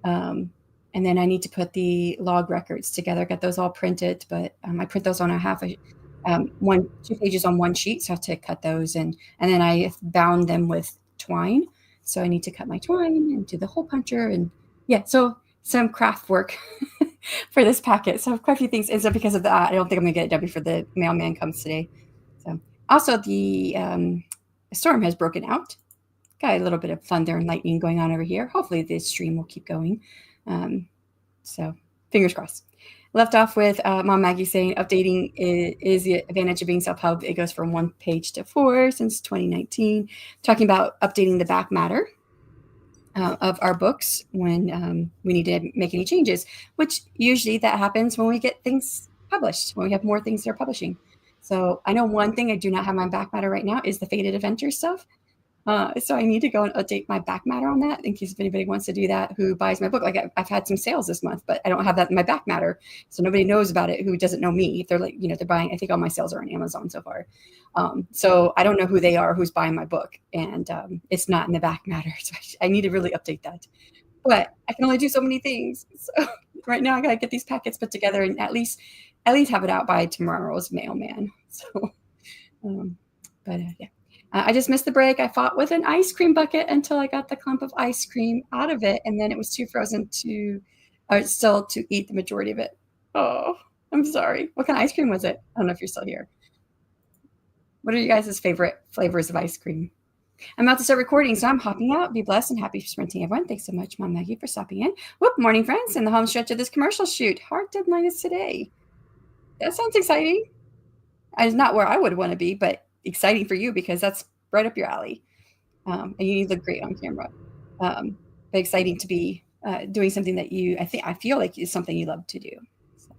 And then I need to put the log records together. I got those all printed, but I print those on a half a 2 pages on 1 sheet. So I have to cut those and then I bound them with twine. So I need to cut my twine and do the hole puncher and so some craft work for this packet. So quite a few things. And so because of that, I don't think I'm gonna get it done before the mailman comes today. So also the storm has broken out. Got a little bit of thunder and lightning going on over here. Hopefully this stream will keep going. So fingers crossed. Left off with Mom Maggie saying updating is the advantage of being self-help. It goes from 1 page to 4 since 2019. Talking about updating the back matter of our books when we need to make any changes, which usually that happens when we get things published, when we have more things that are publishing. So I know one thing I do not have my back matter right now is the Faded Adventures stuff. So I need to go and update my back matter on that in case if anybody wants to do that who buys my book. Like I've had some sales this month, but I don't have that in my back matter. So nobody knows about it who doesn't know me. If they're like, they're buying, I think all my sales are on Amazon so far. So I don't know who they are, who's buying my book. And it's not in the back matter. So I need to really update that. But I can only do so many things. So right now I got to get these packets put together and at least have it out by tomorrow's mailman. So, yeah. I just missed the break. I fought with an ice cream bucket until I got the clump of ice cream out of it, and then it was too frozen still to eat the majority of it. Oh, I'm sorry. What kind of ice cream was it? I don't know if you're still here. What are you guys' favorite flavors of ice cream? I'm about to start recording, so I'm hopping out. Be blessed and happy sprinting, everyone. Thanks so much, Mom Maggie, for stopping in. Whoop, morning, friends. In the home stretch of this commercial shoot. Hard deadline is today. That sounds exciting. It's not where I would want to be, but exciting for you because that's right up your alley. And you look great on camera. But exciting to be doing something that I feel like is something you love to do. So.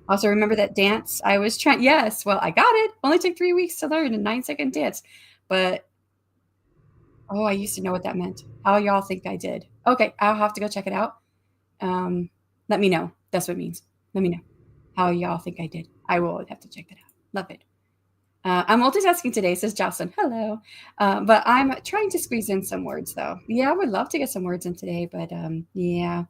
Also remember that dance I was trying. Yes, well, I got it. Only took 3 weeks to learn a 9-second dance, but I used to know what that meant. How y'all think I did? Okay, I'll have to go check it out. Let me know. That's what it means. Let me know how y'all think I did. I will have to check that out. Love it. I'm multitasking today, says Jocelyn. Hello. But I'm trying to squeeze in some words, though. Yeah, I would love to get some words in today, but yeah.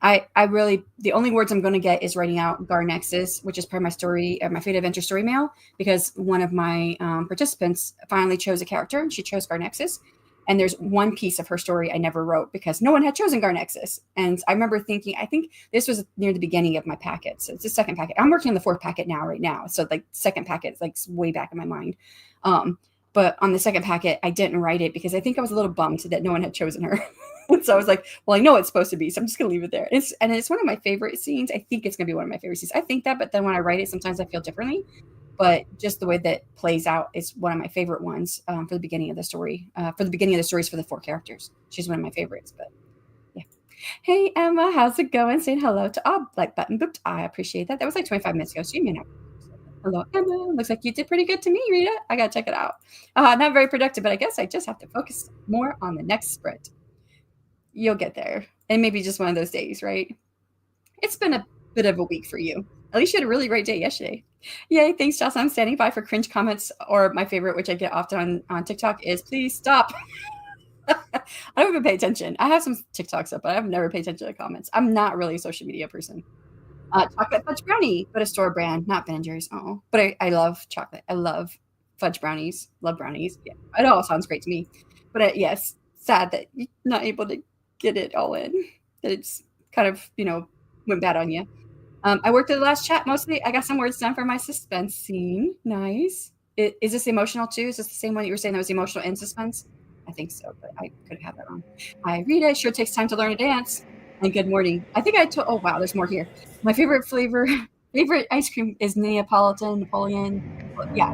I really, the only words I'm going to get is writing out Garnexus, which is part of my story, my Fate Adventure story mail, because one of my participants finally chose a character, and she chose Garnexus. And there's one piece of her story I never wrote because no one had chosen Garnexus. And I remember thinking, I think this was near the beginning of my packet. So it's the second packet. I'm working on the 4th packet right now. So like second packet is like way back in my mind. But on the second packet, I didn't write it because I think I was a little bummed that no one had chosen her. So I was like, well, I know it's supposed to be, so I'm just going to leave it there. It's one of my favorite scenes. I think it's going to be one of my favorite scenes. I think that, but then when I write it, sometimes I feel differently. But just the way that plays out is one of my favorite ones for the beginning of the story. For the beginning of the stories for the 4 characters. She's one of my favorites, but yeah. Hey, Emma, how's it going? Saying hello to all like button booped. I appreciate that. That was like 25 minutes ago, so you may not. Hello, Emma. Looks like you did pretty good to me, Rita. I got to check it out. Not very productive, but I guess I just have to focus more on the next sprint. You'll get there. And maybe just one of those days, right? It's been a bit of a week for you. At least you had a really great day yesterday. Yay, thanks, Joss. I'm standing by for cringe comments, or my favorite, which I get often on TikTok, is please stop. I don't even pay attention. I have some TikToks up, but I've never paid attention to the comments. I'm not really a social media person. Chocolate fudge brownie, but a store brand, not Ben & Jerry's. Oh, but I love chocolate. I love fudge brownies. Love brownies. Yeah, it all sounds great to me. But yes, sad that you're not able to get it all in. That it's kind of, went bad on you. I worked at the last chat mostly. I got some words done for my suspense scene. Nice. Is this emotional too? Is this the same one that you were saying that was emotional and suspense? I think so, but I could have that wrong. Hi, Rita. It sure takes time to learn a dance. And good morning. I think oh, wow, there's more here. My favorite flavor Favorite ice cream is Neapolitan, Napoleon. Yeah,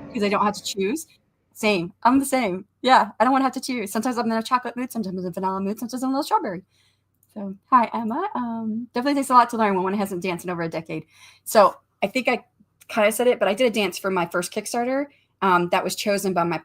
because I don't have to choose. Same. I'm the same. Yeah, I don't wanna have to choose. Sometimes I'm in a chocolate mood, sometimes I'm in a vanilla mood, sometimes I'm in a strawberry. So, hi, Emma. Definitely takes a lot to learn when one hasn't danced in over a decade. So, I think I kind of said it, but I did a dance for my first Kickstarter that was chosen by my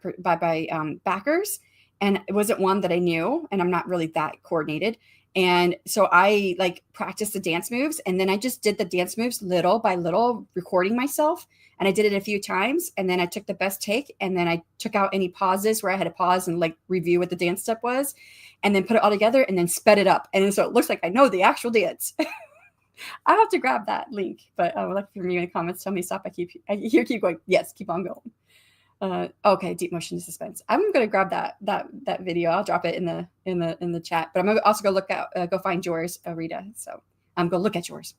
backers, and it wasn't one that I knew, and I'm not really that coordinated. And so I like practiced the dance moves, and then I just did the dance moves little by little, recording myself. And I did it a few times, and then I took the best take, and then I took out any pauses where I had to pause and like review what the dance step was, and then put it all together and then sped it up. And then so it looks like I know the actual dance. I have to grab that link, but I would like for you in the comments. Tell me stop. I hear keep going. Yes, keep on going. Okay, deep motion suspense. I'm gonna grab that video. I'll drop it in the chat. But I'm gonna also go find yours, Rita. So I'm gonna look at yours.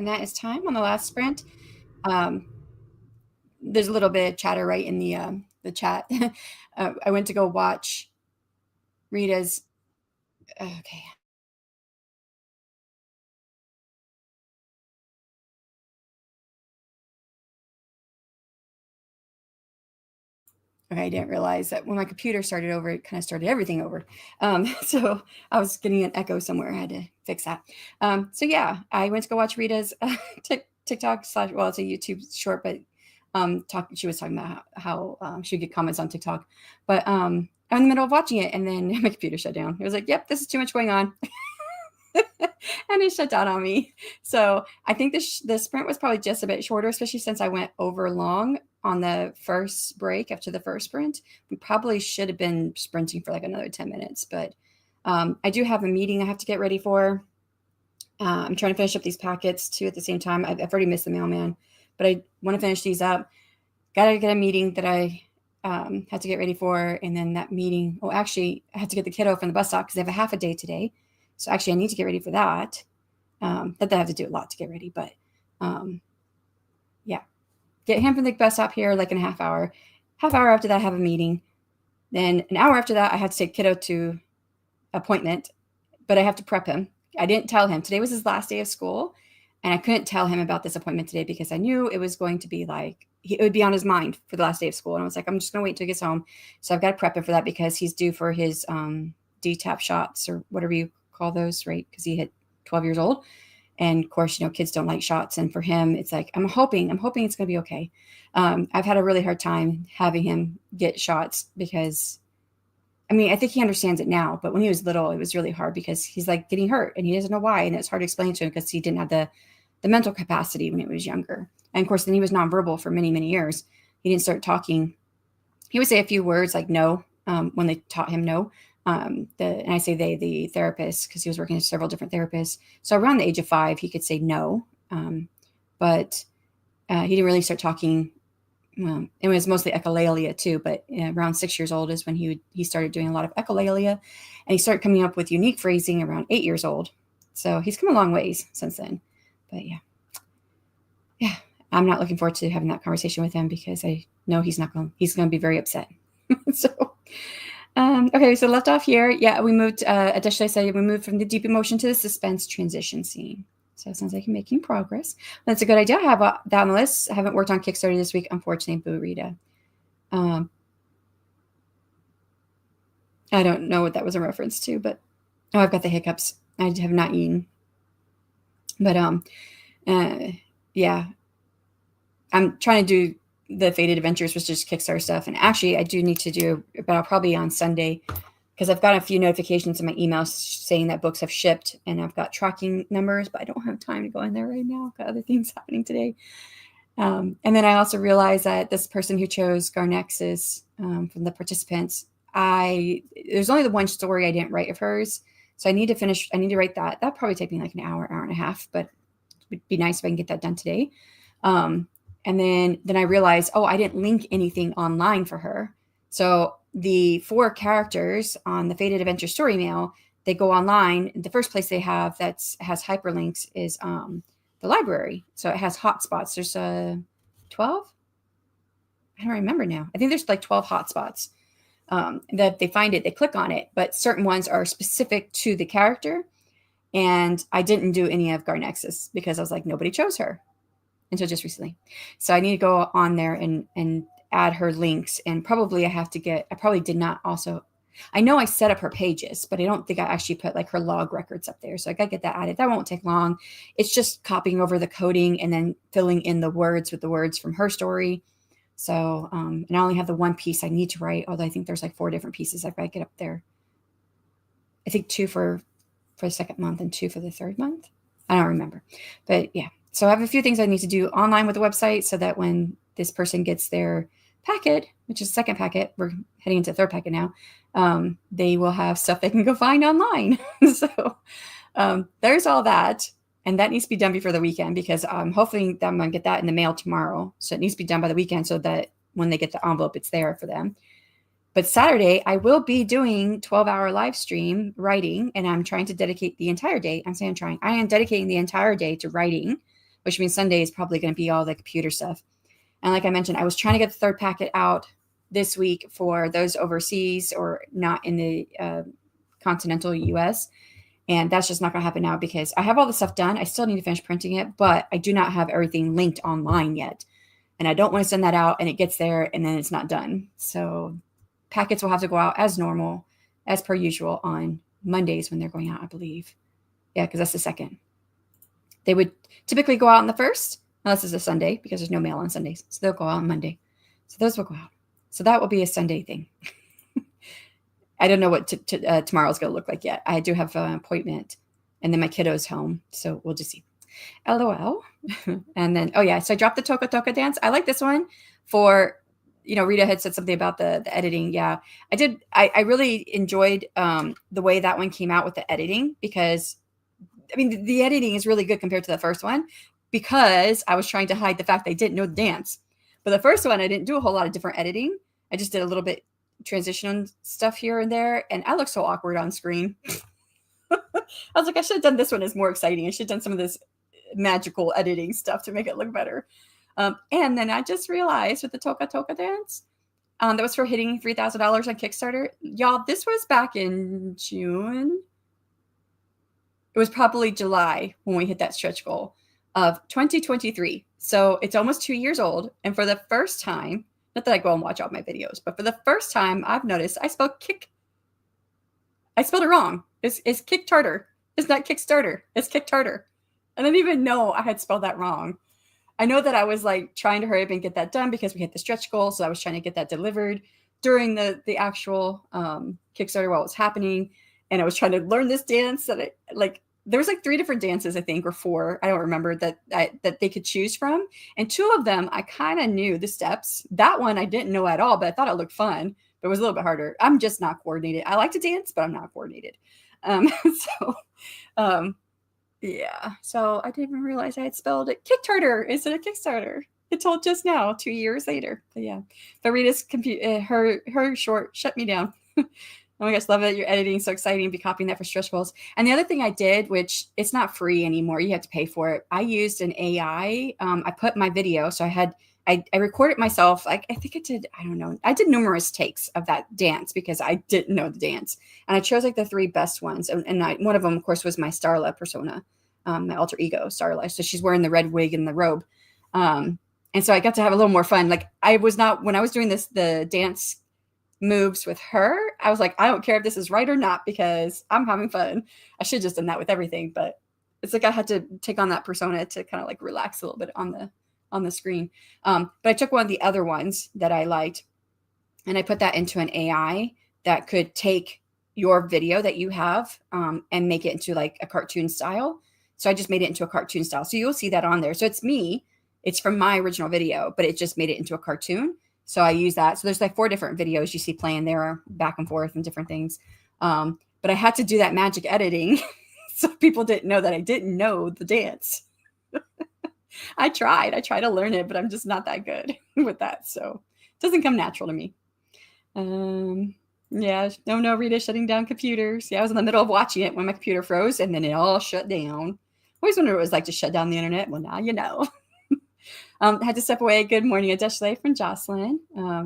and that is time on the last sprint. There's a little bit of chatter right in the chat. I went to go watch Rita's. Okay. Okay, I didn't realize that when my computer started over, it kind of started everything over. So I was getting an echo somewhere. I had to fix that. So yeah, I went to go watch Rita's TikTok / well, it's a YouTube short, but she was talking about how she would get comments on TikTok. But I'm in the middle of watching it, and then my computer shut down. It was like, "Yep, this is too much going on," and it shut down on me. So I think the sprint was probably just a bit shorter, especially since I went over long on the first break after the first sprint. We probably should have been sprinting for like another 10 minutes, but I do have a meeting I have to get ready for. I'm trying to finish up these packets too at the same time. I've already missed the mailman, but I want to finish these up. Got to get a meeting that I had to get ready for. And then that meeting, actually, I had to get the kiddo from the bus stop because they have a half a day today. So actually, I need to get ready for that. Not that I have to do a lot to get ready, but yeah. Get him from the bus stop here like in a half hour. Half hour after that, I have a meeting. Then an hour after that, I had to take kiddo to appointment, but I have to prep him. I didn't tell him. Today was his last day of school, and I couldn't tell him about this appointment today because I knew it was going to be like, it would be on his mind for the last day of school. And I was like, I'm just going to wait until he gets home. So I've got to prep him for that because he's due for his DTaP shots or whatever you call those, right? Because he hit 12 years old. And of course, kids don't like shots. And for him, it's like, I'm hoping it's going to be okay. I've had a really hard time having him get shots because, I think he understands it now, but when he was little, it was really hard because he's like getting hurt and he doesn't know why. And it's hard to explain to him because he didn't have the mental capacity when he was younger. And of course, then he was nonverbal for many, many years. He didn't start talking. He would say a few words like no when they taught him no. And I say the therapist, because he was working with several different therapists. So around the age of 5, he could say no, but he didn't really start talking. Well, it was mostly echolalia too, but around 6 years old is when he started doing a lot of echolalia, and he started coming up with unique phrasing around 8 years old. So he's come a long ways since then. But yeah, I'm not looking forward to having that conversation with him because I know he's going to be very upset. So. Okay, so left off here. Yeah, we moved, additionally, I said we moved from the deep emotion to the suspense transition scene. So it sounds like you're making progress. That's a good idea. I have that on the list. I haven't worked on Kickstarter this week, unfortunately, boo Rita. I don't know what that was a reference to, but I've got the hiccups. I have not eaten. But yeah, I'm trying to do the Fated Adventures, which is Kickstarter stuff. And actually, I do need to do, but I'll probably on Sunday, because I've got a few notifications in my emails saying that books have shipped, and I've got tracking numbers, but I don't have time to go in there right now. I've got other things happening today. And then I also realized that this person who chose Garnexus from the participants, there's only the one story I didn't write of hers. So I need to write that. That'll probably take me like an hour and a half, but it would be nice if I can get that done today. And then I realized, I didn't link anything online for her. So the 4 characters on the Fated Adventure story mail, they go online. The first place they have has hyperlinks is the library. So it has hotspots. There's 12. I don't remember now. I think there's like 12 hotspots that they find it. They click on it, but certain ones are specific to the character. And I didn't do any of Garnexus because I was like, nobody chose her until just recently. So I need to go on there and add her links. And probably I probably did not also, I know I set up her pages, but I don't think I actually put like her log records up there. So I got to get that added. That won't take long. It's just copying over the coding and then filling in the words with the words from her story. So, and I only have the one piece I need to write, although I think there's like 4 different pieces I've got to get up there. I think 2 for the second month and 2 for the third month. I don't remember, but yeah. So I have a few things I need to do online with the website so that when this person gets their packet, which is the second packet, we're heading into the third packet now, they will have stuff they can go find online. So there's all that. And that needs to be done before the weekend because I'm hoping that I'm going to get that in the mail tomorrow. So it needs to be done by the weekend so that when they get the envelope, it's there for them. But Saturday, I will be doing 12-hour live stream writing, and I'm trying to dedicate the entire day. I am dedicating the entire day to writing which means Sunday is probably going to be all the computer stuff. And like I mentioned, I was trying to get the third packet out this week for those overseas or not in the continental US. And that's just not going to happen now because I have all the stuff done. I still need to finish printing it, but I do not have everything linked online yet. And I don't want to send that out and it gets there and then it's not done. So packets will have to go out as normal, as per usual on Mondays when they're going out, I believe. Yeah, because that's the second. They would typically go out on the first, unless it's a Sunday, because there's no mail on Sundays. So they'll go out on Monday. So those will go out. So that will be a Sunday thing. I don't know what tomorrow's going to look like yet. I do have an appointment, and then my kiddo's home. So we'll just see. LOL. And then, oh yeah, so I dropped the Toka Toka dance. I like this one for, Rita had said something about the editing. Yeah, I did. I really enjoyed the way that one came out with the editing because, the editing is really good compared to the first one because I was trying to hide the fact I didn't know the dance. But the first one, I didn't do a whole lot of different editing. I just did a little bit transition stuff here and there. And I look so awkward on screen. I was like, I should have done this one as more exciting. I should have done some of this magical editing stuff to make it look better. And then I just realized with the Toka Toka dance, that was for hitting $3,000 on Kickstarter. Y'all, this was back in June. It was probably July when we hit that stretch goal of 2023. So it's almost 2 years old. And for the first time, not that I go and watch all my videos, but for the first time I've noticed I spelled it wrong. It's Kickstarter. It's not Kickstarter. It's Kickstarter. I didn't even know I had spelled that wrong. I know that I was like trying to hurry up and get that done because we hit the stretch goal. So I was trying to get that delivered during the actual Kickstarter while it was happening. And I was trying to learn this dance that there was like 3 different dances, I think, or 4. I don't remember that they could choose from. And 2 of them, I kind of knew the steps. That one I didn't know at all, but I thought it looked fun. But it was a little bit harder. I'm just not coordinated. I like to dance, but I'm not coordinated. Yeah. So I didn't even realize I had spelled it Kickstarter instead of Kickstarter. It told just now, 2 years later. But yeah, but Rita's her short shut me down. Oh my gosh, love it. Your editing is so exciting. Be copying that for stretch goals. And the other thing I did, which it's not free anymore, you have to pay for it. I used an AI. I put my video. So I recorded myself. I think I did numerous takes of that dance because I didn't know the dance. And I chose like the 3 best ones. And one of them, of course, was my Starla persona, my alter ego, Starla. So she's wearing the red wig and the robe. And so I got to have a little more fun. Like when I was doing the dance moves with her, I was like, I don't care if this is right or not because I'm having fun. I should have just done that with everything, but it's like I had to take on that persona to kind of like relax a little bit on the screen. But I took one of the other ones that I liked and I put that into an AI that could take your video that you have and make it into like a cartoon style. So I just made it into a cartoon style. So you'll see that on there. So it's me. It's from my original video, but it just made it into a cartoon. So I use that. So there's like 4 different videos you see playing there back and forth and different things. But I had to do that magic editing. So people didn't know that I didn't know the dance. I tried to learn it, but I'm just not that good with that. So it doesn't come natural to me. Yeah. No, Rita shutting down computers. Yeah. I was in the middle of watching it when my computer froze and then it all shut down. I always wondered what it was like to shut down the internet. Well, now you know. Had to step away. Good morning, Adeshley from Jocelyn.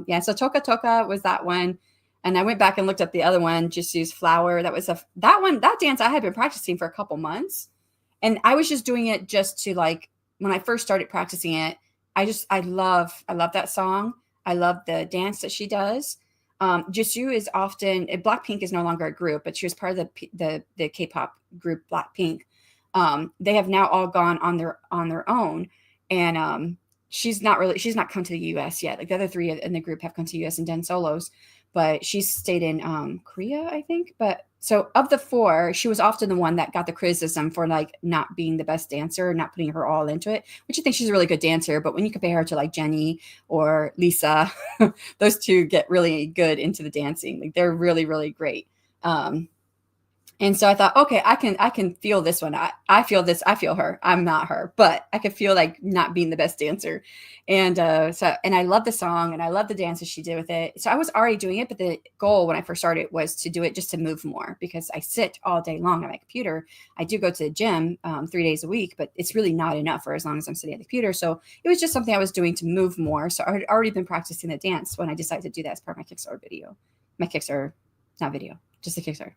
Yeah, so Toka Toka was that one. And I went back and looked up the other one, just used flower. That dance I had been practicing for a couple months. And I was just doing it just to like, when I first started practicing it, I love that song. I love the dance that she does. Jisoo is often, Blackpink is no longer a group, but she was part of the K-pop group Blackpink. They have now all gone on their own. And she's not come to the US yet. Like the other 3 in the group have come to the US and done solos, but she's stayed in Korea, I think. But so of the 4, she was often the one that got the criticism for like not being the best dancer, not putting her all into it, which I think she's a really good dancer. But when you compare her to like Jennie or Lisa, those 2 get really good into the dancing. Like they're really, really great. And so I thought, okay, I can feel this one. I feel this. I feel her. I'm not her, but I could feel like not being the best dancer. And and I love the song and I love the dances she did with it. So I was already doing it, but the goal when I first started was to do it just to move more because I sit all day long on my computer. I do go to the gym 3 days a week, but it's really not enough for as long as I'm sitting at the computer. So it was just something I was doing to move more. So I had already been practicing the dance when I decided to do that as part of my Kickstarter video. My Kickstarter, not video, just the Kickstarter.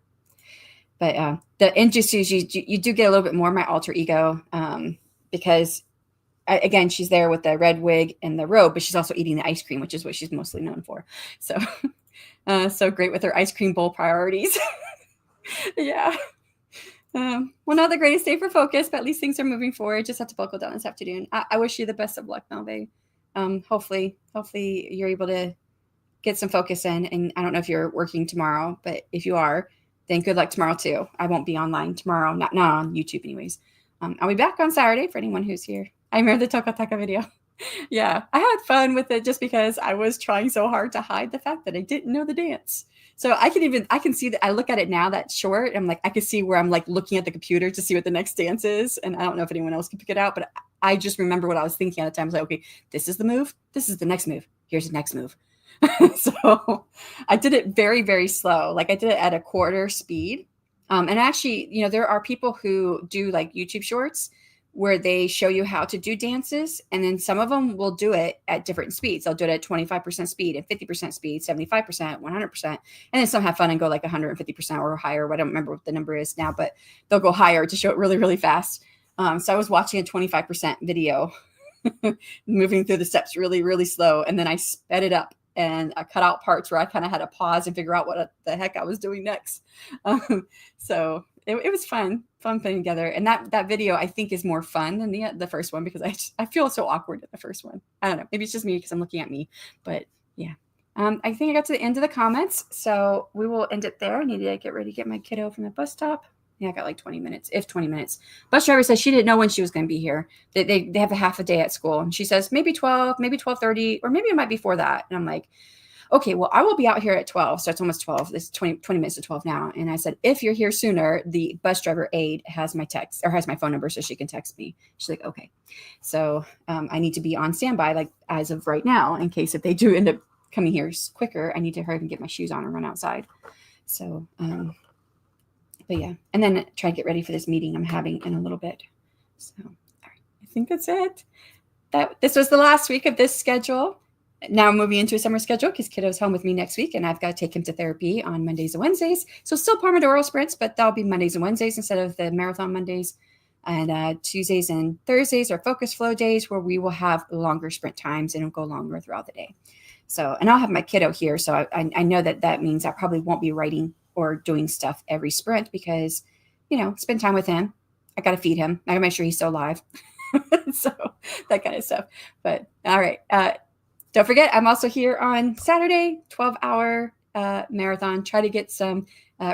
But the industries, you do get a little bit more my alter ego because, again, she's there with the red wig and the robe, but she's also eating the ice cream, which is what she's mostly known for. So, so great with her ice cream bowl priorities. Yeah. Well, not the greatest day for focus, but at least things are moving forward. Just have to buckle down this afternoon. I wish you the best of luck, Melve. Hopefully you're able to get some focus in. And I don't know if you're working tomorrow, but if you are, then good luck tomorrow too. I won't be online tomorrow, not on YouTube anyways. I'll be back on Saturday for anyone who's here. I remember the Tokataka video. Yeah, I had fun with it just because I was trying so hard to hide the fact that I didn't know the dance. So I can see that I look at it now, that short, I'm like, I can see where I'm like looking at the computer to see what the next dance is. And I don't know if anyone else can pick it out, but I just remember what I was thinking at the time. I was like, okay, this is the move. This is the next move. Here's the next move. So I did it very, very slow. Like I did it at a quarter speed. And actually, there are people who do like YouTube shorts where they show you how to do dances. And then some of them will do it at different speeds. They'll do it at 25% speed and 50% speed, 75%, 100%. And then some have fun and go like 150% or higher. I don't remember what the number is now, but they'll go higher to show it really, really fast. So I was watching a 25% video, moving through the steps really, really slow. And then I sped it up. And I cut out parts where I kind of had to pause and figure out what the heck I was doing next. So it was fun putting together. And that video I think is more fun than the first one because I feel so awkward at the first one. I don't know. Maybe it's just me because I'm looking at me. But yeah, I think I got to the end of the comments. So we will end it there. I need to get ready to get my kiddo from the bus stop. Yeah, I got like 20 minutes, if 20 minutes. Bus driver says she didn't know when she was going to be here. They have a half a day at school. And she says, maybe 12, maybe 12:30, or maybe it might be before that. And I'm like, okay, well, I will be out here at 12. So it's almost 12. It's 20 minutes to 12 now. And I said, if you're here sooner, the bus driver aide has my text or has my phone number so she can text me. She's like, okay. So I need to be on standby, like as of right now, in case if they do end up coming here quicker, I need to hurry and get my shoes on and run outside. So, but yeah, and then try to get ready for this meeting I'm having in a little bit. So all right, I think that's it. This was the last week of this schedule. Now I'm moving into a summer schedule because kiddo's home with me next week and I've got to take him to therapy on Mondays and Wednesdays. So still Pomodoro sprints, but that'll be Mondays and Wednesdays instead of the marathon Mondays. And Tuesdays and Thursdays are focus flow days where we will have longer sprint times and it'll go longer throughout the day. So, and I'll have my kiddo here. So I know that means I probably won't be writing or doing stuff every sprint because, spend time with him. I got to feed him. I got to make sure he's still alive. So that kind of stuff. But all right. Don't forget, I'm also here on Saturday, 12-hour marathon. Try to get some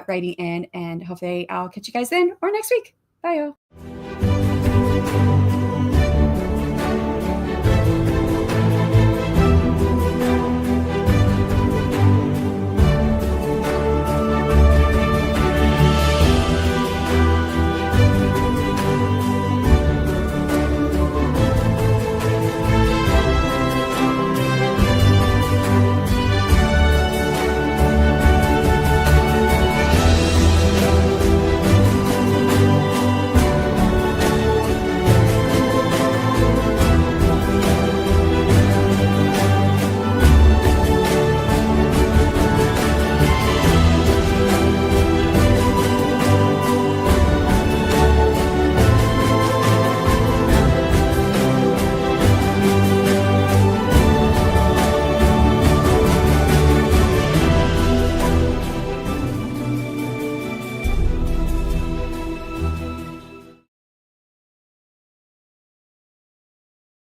writing in and hopefully I'll catch you guys then or next week. Bye, y'all.